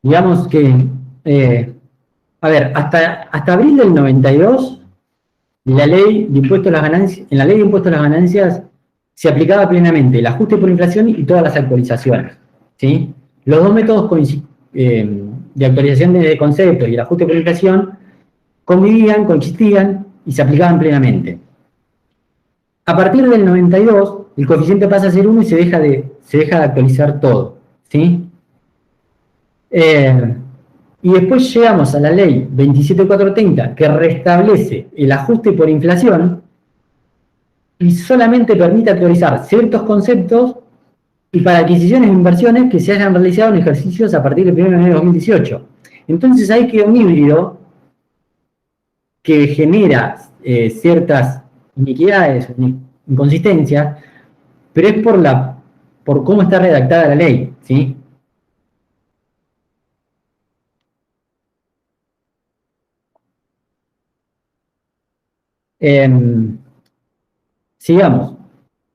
[SPEAKER 1] Digamos que, a ver, hasta abril del 92, la ley de impuestos a las ganancias, en la ley de impuestos a las ganancias se aplicaba plenamente el ajuste por inflación y todas las actualizaciones, ¿sí? Los dos métodos de actualización de conceptos y el ajuste por inflación convivían, coexistían y se aplicaban plenamente. A partir del 92, el coeficiente pasa a ser 1 y se deja de actualizar todo, ¿sí? Y después llegamos a la ley 27430 que restablece el ajuste por inflación y solamente permite actualizar ciertos conceptos y para adquisiciones e inversiones que se hayan realizado en ejercicios a partir del 1 de enero de 2018. Entonces ahí queda un híbrido que genera ciertas iniquidades, inconsistencias, pero es por cómo está redactada la ley, ¿sí? Sigamos.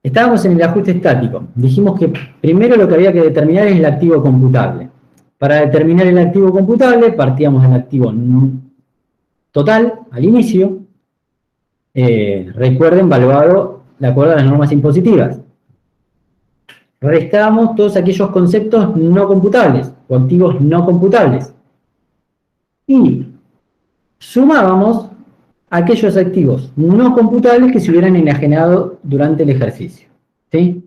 [SPEAKER 1] Estábamos en el ajuste estático. Dijimos que primero lo que había que determinar es el activo computable. Para determinar el activo computable, partíamos del activo total al inicio, recuerden, valuado de acuerdo a las normas impositivas. Restábamos todos aquellos conceptos no computables o activos no computables. Y sumábamos aquellos activos no computables que se hubieran enajenado durante el ejercicio. ¿Sí?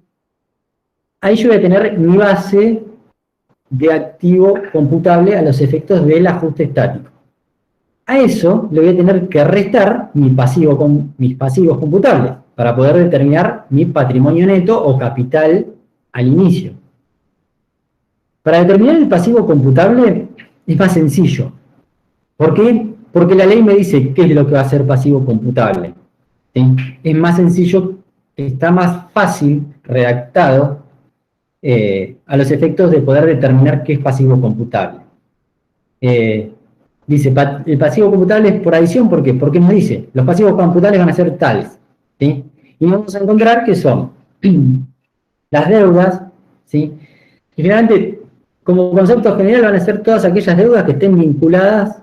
[SPEAKER 1] Ahí yo voy a tener mi base de activo computable a los efectos del ajuste estático. A eso le voy a tener que restar mis pasivos computables para poder determinar mi patrimonio neto o capital al inicio. Para determinar el pasivo computable es más sencillo. ¿Por qué? Porque la ley me dice qué es lo que va a ser pasivo computable. ¿Sí? Es más sencillo, está más fácil redactado a los efectos de poder determinar qué es pasivo computable. Dice, el pasivo computable es por adición, ¿por qué? Porque nos dice, los pasivos computables van a ser tales, ¿sí? Y vamos a encontrar que son las deudas, ¿sí? Y finalmente, como concepto general, van a ser todas aquellas deudas que estén vinculadas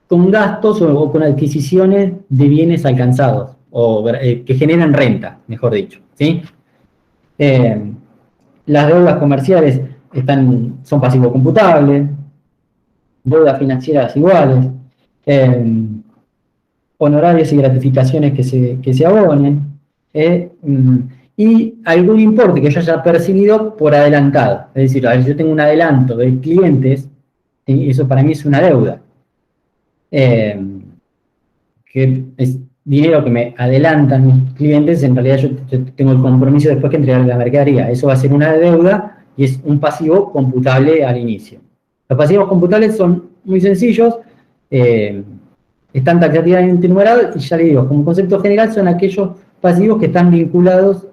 [SPEAKER 1] con gastos o con adquisiciones de bienes alcanzados, o que generan renta, mejor dicho, ¿sí? Las deudas comerciales son pasivos computables, deudas financieras iguales, honorarios y gratificaciones que se abonen, y algún importe que yo haya percibido por adelantado. Es decir, a ver, yo tengo un adelanto de clientes, y eso para mí es una deuda, que es dinero que me adelantan mis clientes, en realidad yo tengo el compromiso después que entregar la mercadería. Eso va a ser una deuda y es un pasivo computable al inicio. Los pasivos computables son muy sencillos, están taxativamente numerados y ya le digo, como concepto general son aquellos pasivos que están vinculados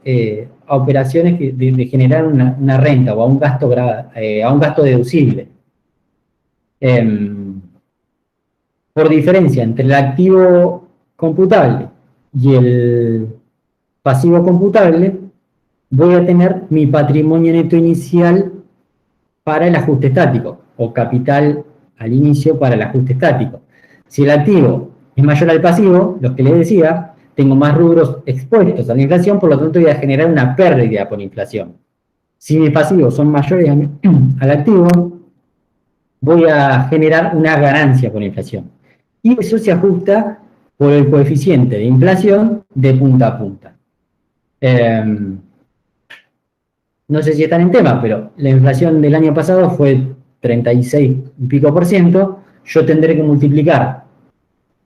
[SPEAKER 1] a operaciones de generar una renta o a un gasto deducible. Por diferencia entre el activo computable y el pasivo computable, voy a tener mi patrimonio neto inicial para el ajuste estático, o capital al inicio para el ajuste estático. Si el activo es mayor al pasivo, lo que les decía, tengo más rubros expuestos a la inflación, por lo tanto voy a generar una pérdida por inflación. Si mis pasivos son mayores al activo, voy a generar una ganancia por inflación. Y eso se ajusta por el coeficiente de inflación de punta a punta. No sé si están en tema, pero la inflación del año pasado fue 36 y pico %. Yo tendré que multiplicar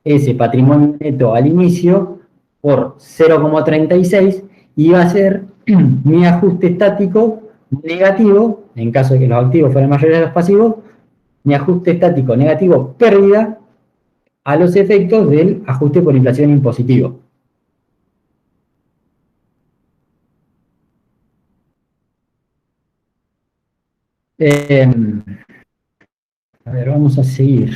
[SPEAKER 1] ese patrimonio neto al inicio por 0,36 y va a ser mi ajuste estático negativo, en caso de que los activos fueran mayores a los pasivos, mi ajuste estático negativo pérdida a los efectos del ajuste por inflación impositivo. A ver, vamos a seguir.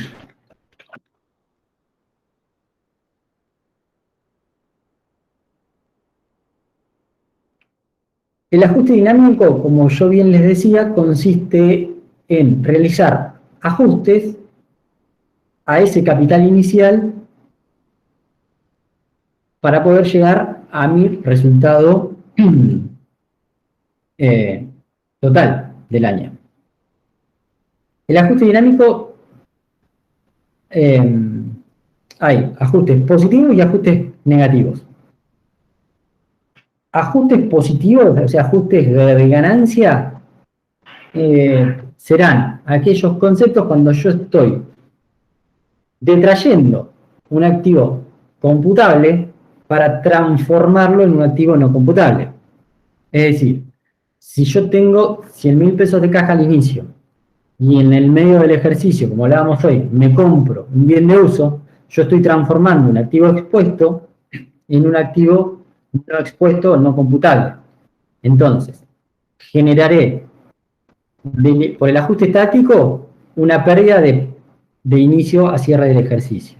[SPEAKER 1] El ajuste dinámico, como yo bien les decía, consiste en realizar ajustes a ese capital inicial para poder llegar a mi resultado total del año. El ajuste dinámico, hay ajustes positivos y ajustes negativos. Ajustes positivos, o sea, ajustes de ganancia, serán aquellos conceptos cuando yo estoy detrayendo un activo computable para transformarlo en un activo no computable. Es decir, si yo tengo 100.000 pesos de caja al inicio y en el medio del ejercicio, como hablábamos hoy, me compro un bien de uso, yo estoy transformando un activo expuesto en un activo no expuesto o no computable. Entonces, generaré por el ajuste estático una pérdida de inicio a cierre del ejercicio.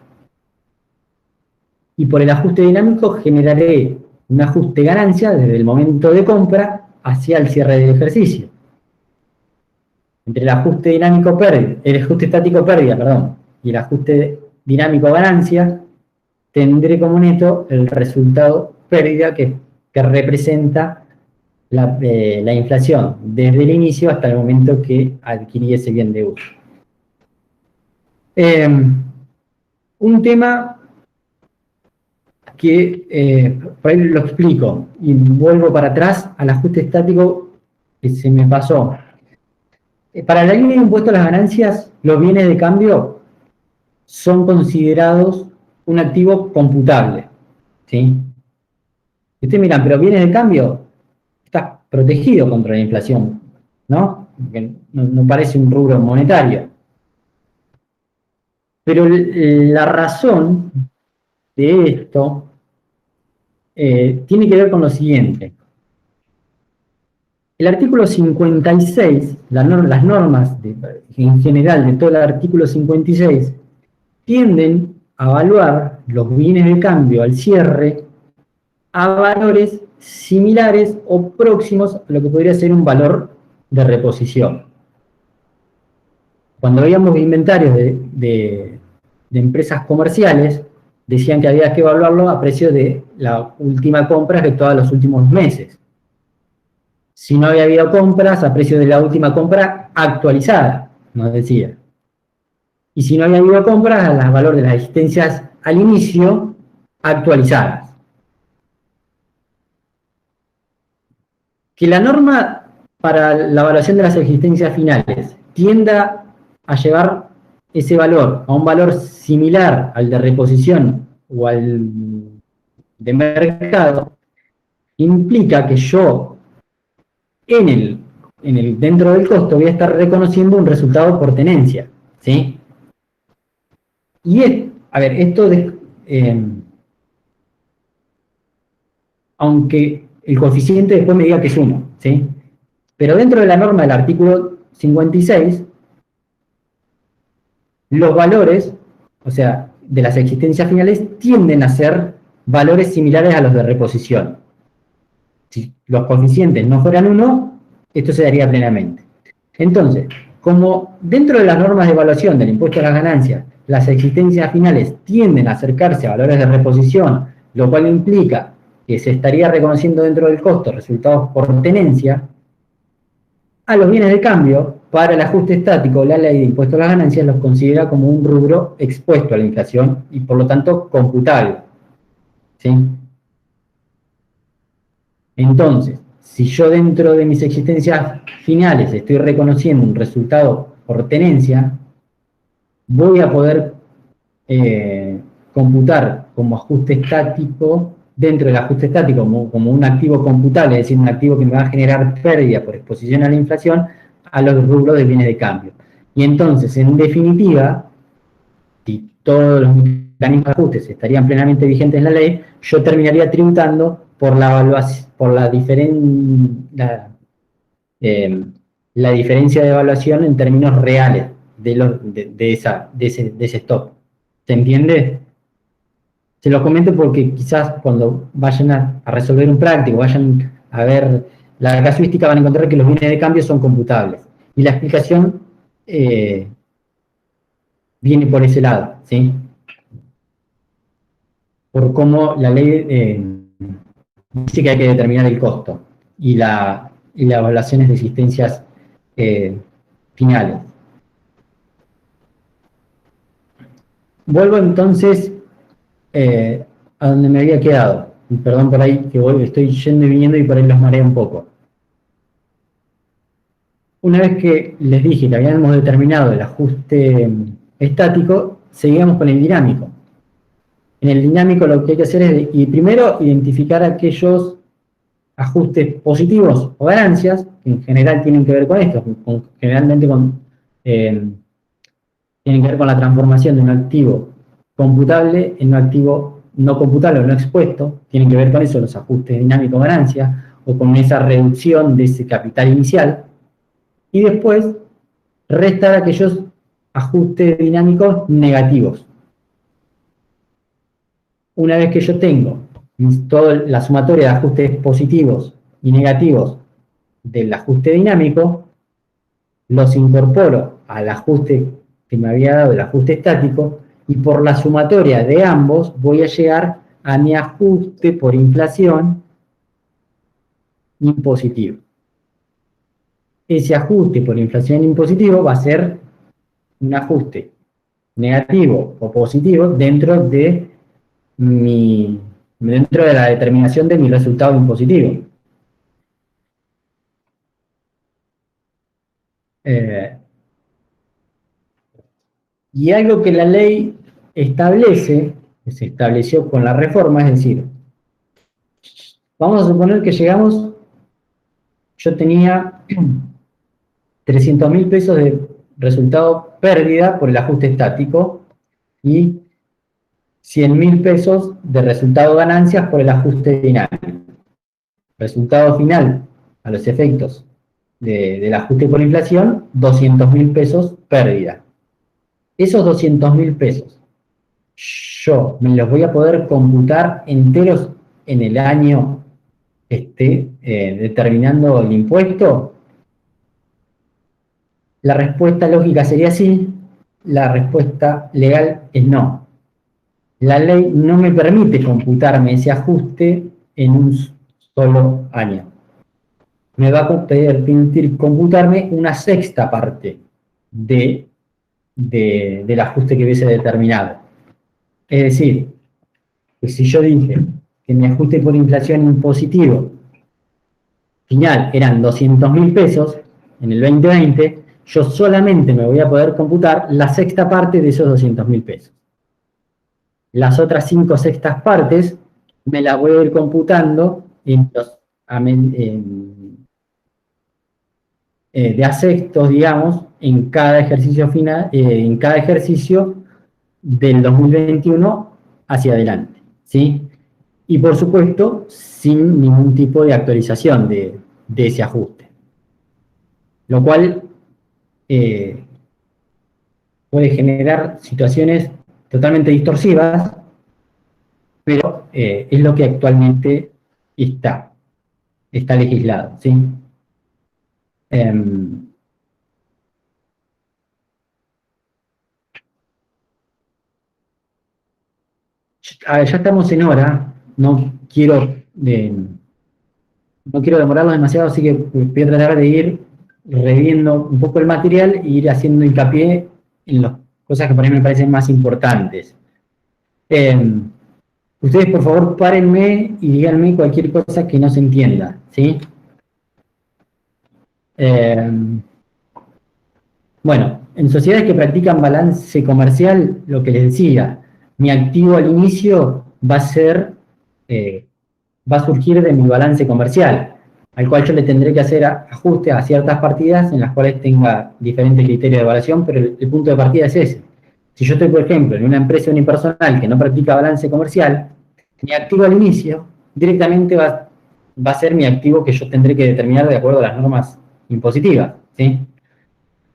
[SPEAKER 1] Y por el ajuste dinámico generaré un ajuste ganancia desde el momento de compra hacia el cierre del ejercicio. Entre el ajuste dinámico pérdida, el ajuste estático pérdida, perdón, y el ajuste dinámico ganancia, tendré como neto el resultado pérdida que representa la inflación desde el inicio hasta el momento que adquirí ese bien de uso. un tema que por ahí lo explico y vuelvo para atrás al ajuste estático que se me pasó. Para la línea de impuesto a las ganancias, los bienes de cambio son considerados un activo computable, ¿sí? Y ustedes miran, pero bienes de cambio está protegido contra la inflación, ¿no? Porque no parece un rubro monetario. Pero la razón de esto tiene que ver con lo siguiente. El artículo 56, las normas en general de todo el artículo 56, tienden a evaluar los bienes de cambio al cierre a valores similares o próximos a lo que podría ser un valor de reposición. Cuando veíamos inventarios de empresas comerciales, decían que había que evaluarlo a precio de la última compra efectuada en los últimos meses. Si no había habido compras, a precio de la última compra actualizada, nos decía. Y si no había habido compras, a los valores de las existencias al inicio actualizadas. Que la norma para la evaluación de las existencias finales tienda a llevar ese valor a un valor similar al de reposición o al de mercado, implica que yo dentro del costo voy a estar reconociendo un resultado por tenencia, ¿sí? Y a ver, esto aunque el coeficiente después me diga que es 1, ¿sí? Pero dentro de la norma del artículo 56, los valores, o sea, de las existencias finales, tienden a ser valores similares a los de reposición. Si los coeficientes no fueran 1, esto se daría plenamente. Entonces, como dentro de las normas de evaluación del impuesto a las ganancias, las existencias finales tienden a acercarse a valores de reposición, lo cual implica que se estaría reconociendo dentro del costo resultados por tenencia, a los bienes de cambio, para el ajuste estático, la ley de impuesto a las ganancias los considera como un rubro expuesto a la inflación y por lo tanto computable, ¿sí? Entonces, si yo dentro de mis existencias finales estoy reconociendo un resultado por tenencia, voy a poder computar como ajuste estático, dentro del ajuste estático, como un activo computable, es decir, un activo que me va a generar pérdida por exposición a la inflación, a los rubros de bienes de cambio. Y entonces, en definitiva, si todos los mecanismos de ajustes estarían plenamente vigentes en la ley, yo terminaría tributando por la evaluación, por la diferencia de evaluación en términos reales de ese stock. ¿Se entiende? Se lo comento porque quizás cuando vayan a resolver un práctico, vayan a ver la casuística, van a encontrar que los bienes de cambio son computables. Y la explicación viene por ese lado, ¿sí? Por cómo la ley dice que hay que determinar el costo y las evaluaciones de existencias finales. Vuelvo entonces a donde me había quedado. Perdón por ahí que estoy yendo y viniendo y por ahí los mareo un poco. Una vez que les dije que habíamos determinado el ajuste estático, seguíamos con el dinámico. En el dinámico lo que hay que hacer es, primero, identificar aquellos ajustes positivos o ganancias, que en general tienen que ver con esto, generalmente tienen que ver con la transformación de un activo computable en un activo no computable o no expuesto, tienen que ver con eso los ajustes dinámicos ganancias, o con esa reducción de ese capital inicial, y después restar aquellos ajustes dinámicos negativos. Una vez que yo tengo toda la sumatoria de ajustes positivos y negativos del ajuste dinámico, los incorporo al ajuste que me había dado el ajuste estático, y por la sumatoria de ambos voy a llegar a mi ajuste por inflación impositivo. Ese ajuste por inflación impositivo va a ser un ajuste negativo o positivo dentro de la determinación de mi resultado impositivo. Y algo que la ley establece, que se estableció con la reforma, es decir, vamos a suponer que yo tenía 300.000 pesos de resultado pérdida por el ajuste estático y 100.000 pesos de resultado ganancias por el ajuste dinámico. Resultado final, a los efectos del ajuste por inflación, 200.000 pesos pérdida. Esos 200.000 pesos, yo me los voy a poder computar enteros en el año que esté determinando el impuesto. La respuesta lógica sería sí, la respuesta legal es no. La ley no me permite computarme ese ajuste en un solo año. Me va a permitir computarme una sexta parte del ajuste que hubiese determinado. Es decir, que si yo dije que mi ajuste por inflación impositivo final eran 200.000 pesos en el 2020, yo solamente me voy a poder computar la sexta parte de esos 200.000 pesos. Las otras 5 sextas partes me las voy a ir computando de aceptos, digamos, en cada ejercicio final, en cada ejercicio del 2021 hacia adelante, ¿sí? Y por supuesto, sin ningún tipo de actualización de ese ajuste. Lo cual puede generar situaciones totalmente distorsivas, pero es lo que actualmente está legislado, ¿sí? A ver, ya estamos en hora, no quiero demorarlo demasiado, así que voy a tratar de ir reviendo un poco el material e ir haciendo hincapié en las cosas que para mí me parecen más importantes. Ustedes, por favor, párenme y díganme cualquier cosa que no se entienda, ¿sí? Bueno, en sociedades que practican balance comercial, lo que les decía, mi activo al inicio va a surgir de mi balance comercial, al cual yo le tendré que hacer ajuste a ciertas partidas en las cuales tenga diferentes criterios de evaluación, pero el punto de partida es ese. Si yo estoy, por ejemplo, en una empresa unipersonal que no practica balance comercial, mi activo al inicio directamente va a ser mi activo que yo tendré que determinar de acuerdo a las normas impositivas, ¿sí?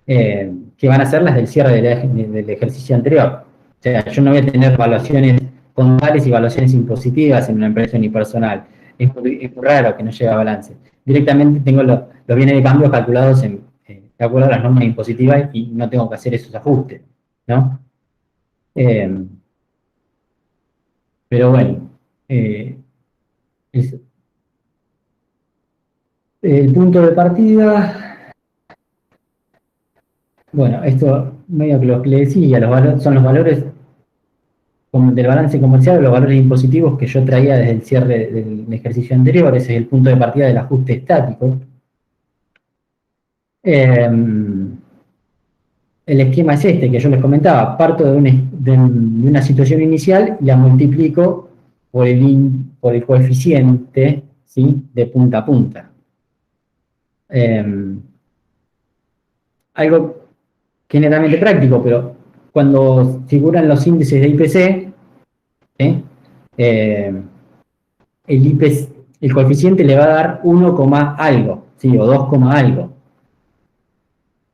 [SPEAKER 1] Que van a ser las del cierre del ejercicio anterior. O sea, yo no voy a tener evaluaciones contables y evaluaciones impositivas en una empresa unipersonal. Es muy raro que no llegue a balance. Directamente tengo los bienes de cambio calculados de acuerdo a las normas impositivas y no tengo que hacer esos ajustes, ¿no? Pero bueno, el punto de partida, bueno, esto medio que lo que le decía, son los valores del balance comercial, los valores impositivos que yo traía desde el cierre del ejercicio anterior. Ese es el punto de partida del ajuste estático. El esquema es este que yo les comentaba: parto de una situación inicial y la multiplico por el coeficiente, ¿sí?, de punta a punta. Algo que es netamente práctico, pero cuando figuran los índices de IPC, el coeficiente le va a dar 1, algo, ¿sí?, o 2, algo.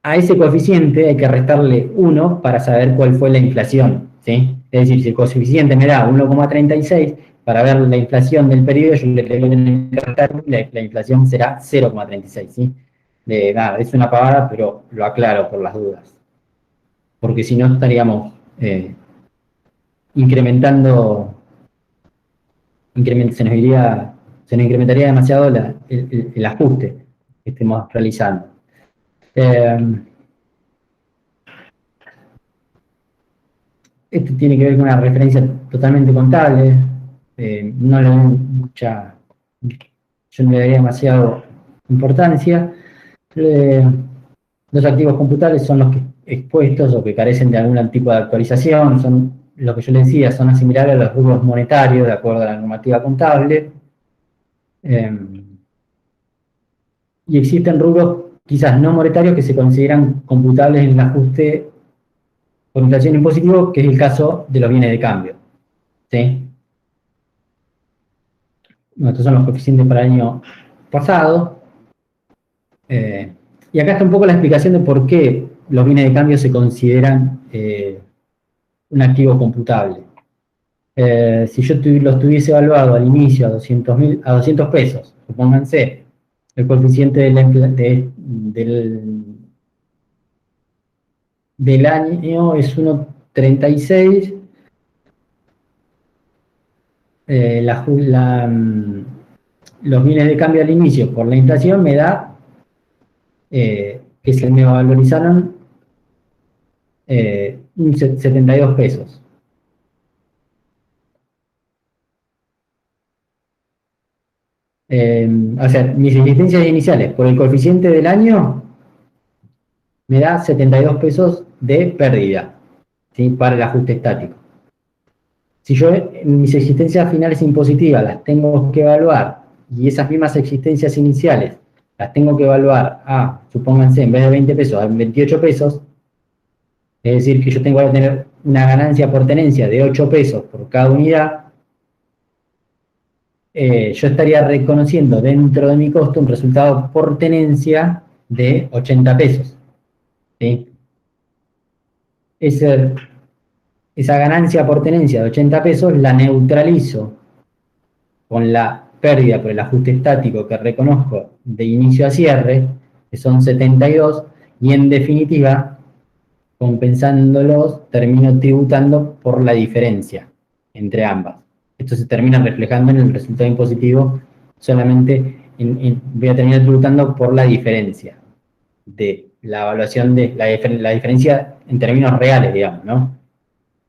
[SPEAKER 1] A ese coeficiente hay que restarle 1 para saber cuál fue la inflación, ¿sí? Es decir, si el coeficiente me da 1,36, para ver la inflación del periodo, yo le tengo que restar y la inflación será 0,36, ¿sí? Nada, es una pavada, pero lo aclaro por las dudas. Porque si no estaríamos incrementando, se nos incrementaría demasiado el ajuste que estemos realizando. Esto tiene que ver con una referencia totalmente contable, no le doy mucha, yo no le daría demasiado importancia. Los activos computables son los que expuestos o que carecen de algún tipo de actualización, son lo que yo les decía, son asimilables a los rubros monetarios de acuerdo a la normativa contable. Y existen rubros quizás no monetarios que se consideran computables en el ajuste por inflación impositivo, que es el caso de los bienes de cambio. ¿Sí? Bueno, estos son los coeficientes para el año pasado. Y acá está un poco la explicación de por qué los bienes de cambio se consideran un activo computable. Si yo los tuviese evaluado al inicio a 200 pesos, supónganse, el coeficiente del año es 1,36, los bienes de cambio al inicio por la inflación me da que se me valorizaron 72 pesos. O sea, mis existencias iniciales por el coeficiente del año me da 72 pesos de pérdida, ¿sí? Para el ajuste estático. Si yo mis existencias finales impositivas las tengo que evaluar y esas mismas existencias iniciales las tengo que evaluar a, supónganse, en vez de 20 pesos, a 28 pesos, es decir, que yo tengo que tener una ganancia por tenencia de 8 pesos por cada unidad, yo estaría reconociendo dentro de mi costo un resultado por tenencia de 80 pesos. ¿Sí? Esa ganancia por tenencia de 80 pesos la neutralizo con la pérdida por el ajuste estático que reconozco de inicio a cierre, que son 72, y en definitiva, compensándolos, termino tributando por la diferencia entre ambas. Esto se termina reflejando en el resultado impositivo, solamente voy a terminar tributando por la diferencia de la evaluación de la diferencia en términos reales, digamos, ¿no?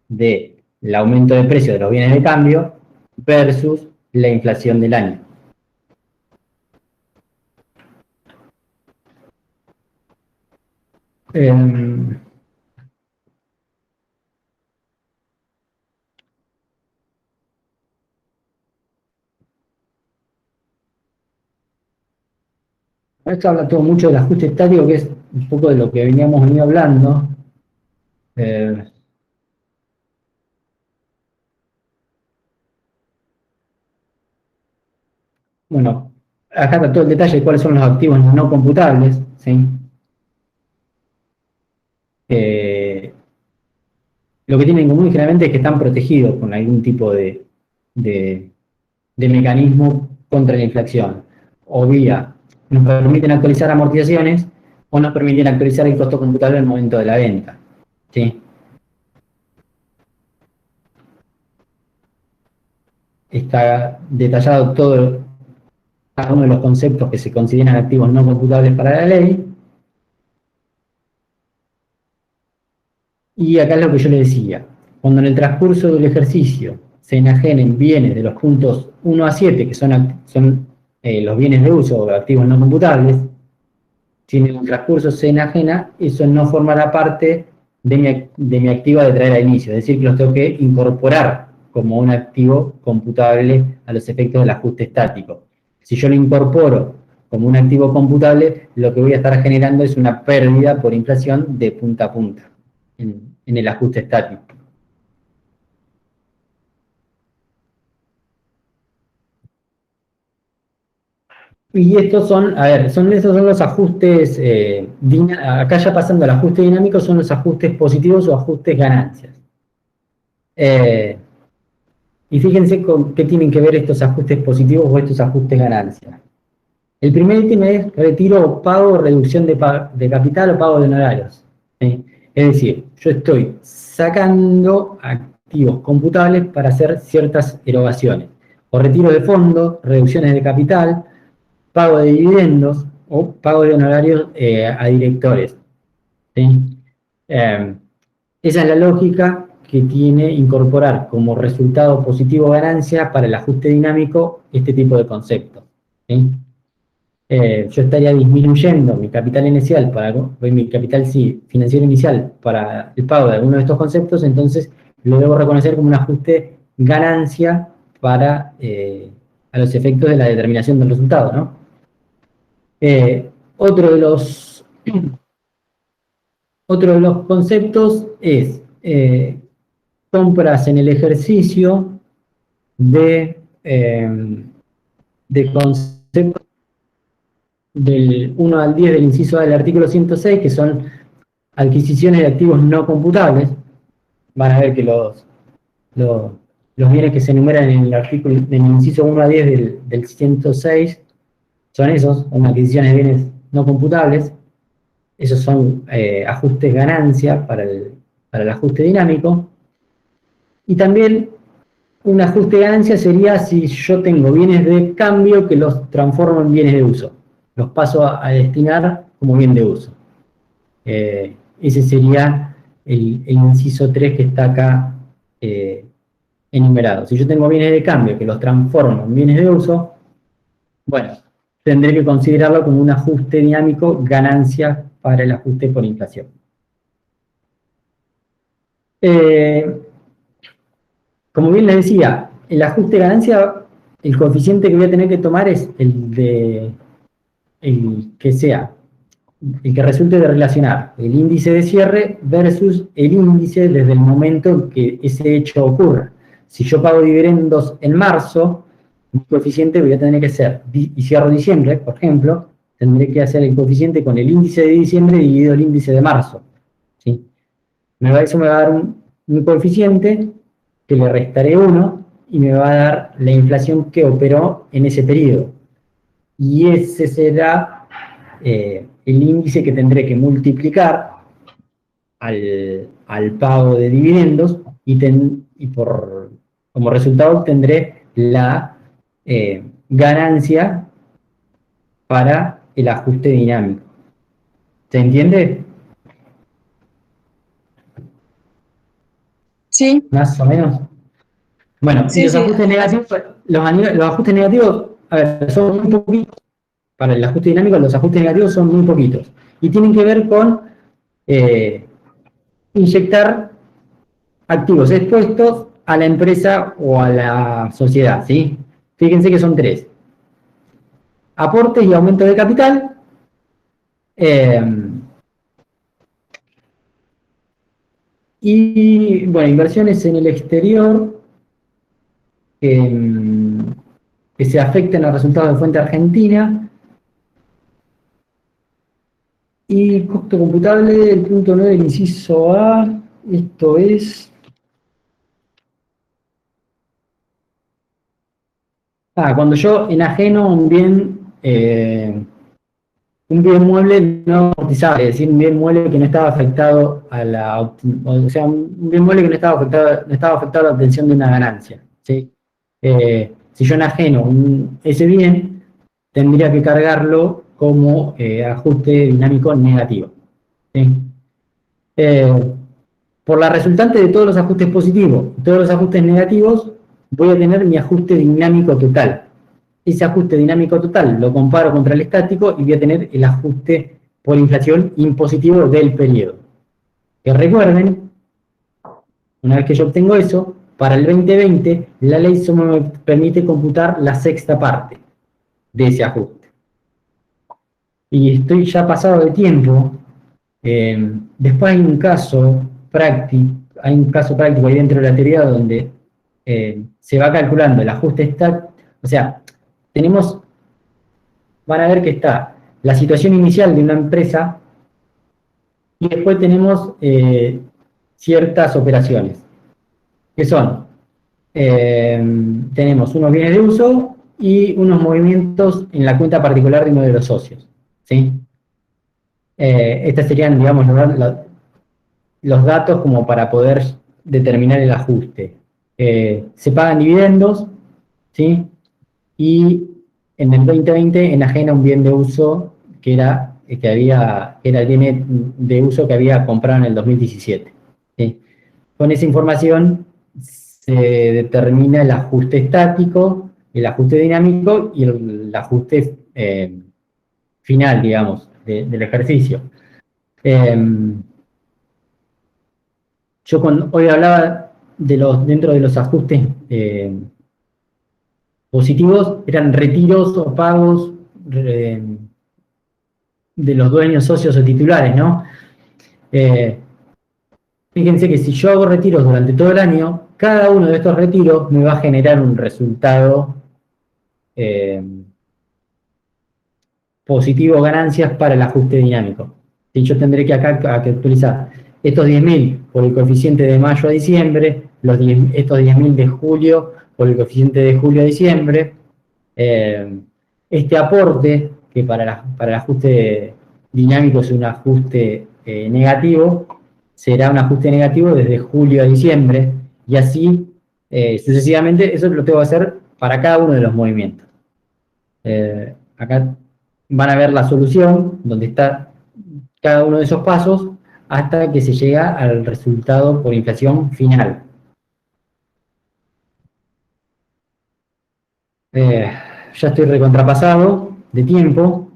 [SPEAKER 1] De el aumento de precio de los bienes de cambio versus la inflación del año. Esto habla todo mucho del ajuste estático, que es un poco de lo que veníamos hablando. Bueno, acá está todo el detalle de cuáles son los activos no computables, ¿sí? Lo que tienen en común generalmente es que están protegidos con algún tipo de mecanismo contra la inflación. O vía, nos permiten actualizar amortizaciones o nos permiten actualizar el costo computable en el momento de la venta. ¿Sí? Está detallado cada uno de los conceptos que se consideran activos no computables para la ley. Y acá es lo que yo le decía. Cuando en el transcurso del ejercicio se enajenen bienes de los puntos 1 a 7, que son los bienes de uso o activos no computables, si en el transcurso se enajena, eso no formará parte de mi activo de traer al inicio. Es decir, que los tengo que incorporar como un activo computable a los efectos del ajuste estático. Si yo lo incorporo como un activo computable, lo que voy a estar generando es una pérdida por inflación de punta a punta en el ajuste estático. Y estos son, a ver, esos son los ajustes, acá ya pasando al ajuste dinámico, son los ajustes positivos o ajustes ganancias. Y fíjense con qué tienen que ver estos ajustes positivos o estos ajustes ganancias. El primer ítem es retiro o pago, reducción de capital o pago de honorarios. ¿Sí? Es decir, yo estoy sacando activos computables para hacer ciertas erogaciones. O retiro de fondos, reducciones de capital, pago de dividendos o pago de honorarios a directores. ¿Sí? Esa es la lógica que tiene incorporar como resultado positivo ganancia para el ajuste dinámico este tipo de conceptos, ¿sí? Yo estaría disminuyendo mi capital inicial mi capital financiero inicial para el pago de alguno de estos conceptos, entonces lo debo reconocer como un ajuste ganancia para a los efectos de la determinación del resultado, ¿no? Otro de los conceptos es compras en el ejercicio de conceptos del 1 al 10 del inciso A del artículo 106, que son adquisiciones de activos no computables. Van a ver que los bienes que se enumeran en el inciso 1 a 10 del 106 son son adquisiciones de bienes no computables. Esos son ajustes ganancia para el ajuste dinámico. Y también un ajuste ganancia sería si yo tengo bienes de cambio que los transformo en bienes de uso. Los paso a destinar como bien de uso. Ese sería el inciso 3 que está acá enumerado. Si yo tengo bienes de cambio que los transformo en bienes de uso, bueno, tendré que considerarlo como un ajuste dinámico ganancia para el ajuste por inflación. Como bien les decía, el ajuste ganancia, el coeficiente que voy a tener que tomar es el que resulte de relacionar el índice de cierre versus el índice desde el momento en que ese hecho ocurra. Si yo pago dividendos en marzo, mi coeficiente voy a tener que hacer, y cierro diciembre, por ejemplo, tendré que hacer el coeficiente con el índice de diciembre dividido el índice de marzo, ¿sí? Eso me va a dar un coeficiente que le restaré 1 y me va a dar la inflación que operó en ese periodo. Y ese será el índice que tendré que multiplicar al pago de dividendos y como resultado obtendré la ganancia para el ajuste dinámico. ¿Se entiende?
[SPEAKER 2] Sí,
[SPEAKER 1] Más o menos. Bueno,
[SPEAKER 2] sí,
[SPEAKER 1] los
[SPEAKER 2] sí.
[SPEAKER 1] ajustes negativos, los ajustes negativos, a ver, son muy poquitos. Para el ajuste dinámico, los ajustes negativos son muy poquitos. Y tienen que ver con inyectar activos expuestos a la empresa o a la sociedad, ¿sí? Fíjense que son 3. Aportes y aumento de capital. Y, bueno, inversiones en el exterior que se afecten a los resultados de fuente argentina. Y costo computable, el punto 9 del inciso A, esto es... cuando yo enajeno un bien mueble no amortizable, es decir, un bien mueble que no estaba afectado o sea, un bien mueble que no estaba afectado a la obtención de una ganancia, ¿sí? Si yo enajeno ese bien, tendría que cargarlo como ajuste dinámico negativo, ¿sí? Por la resultante de todos los ajustes positivos y todos los ajustes negativos, voy a tener mi ajuste dinámico total. Ese ajuste dinámico total lo comparo contra el estático y voy a tener el ajuste por inflación impositivo del periodo. Que recuerden, una vez que yo obtengo eso, para el 2020 la ley solo me permite computar la sexta parte de ese ajuste. Y estoy ya pasado de tiempo. Después hay un caso práctico ahí dentro de la teoría donde se va calculando el ajuste estático, o sea, van a ver que está la situación inicial de una empresa y después tenemos ciertas operaciones, que son, tenemos unos bienes de uso y unos movimientos en la cuenta particular de uno de los socios, ¿sí? Estos serían, digamos, los datos como para poder determinar el ajuste. Se pagan dividendos, ¿sí? Y en el 2020 enajena un bien de uso que era el bien de uso que había comprado en el 2017, ¿sí? con esa información se determina el ajuste estático, el ajuste dinámico y el ajuste final, digamos, del ejercicio. Yo hoy hablaba dentro de los ajustes positivos, eran retiros o pagos de los dueños, socios o titulares, ¿no? Fíjense que si yo hago retiros durante todo el año, cada uno de estos retiros me va a generar un resultado positivo, ganancias para el ajuste dinámico. Y yo tendré que acá que actualizar estos 10.000 por el coeficiente de mayo a diciembre, estos 10.000 de julio por el coeficiente de julio a diciembre, este aporte, que para el ajuste dinámico es un ajuste negativo, será un ajuste negativo desde julio a diciembre, y así sucesivamente. Eso lo tengo que hacer para cada uno de los movimientos. Acá van a ver la solución, donde está cada uno de esos pasos, hasta que se llega al resultado por inflación final. Ya estoy recontrapasado de tiempo.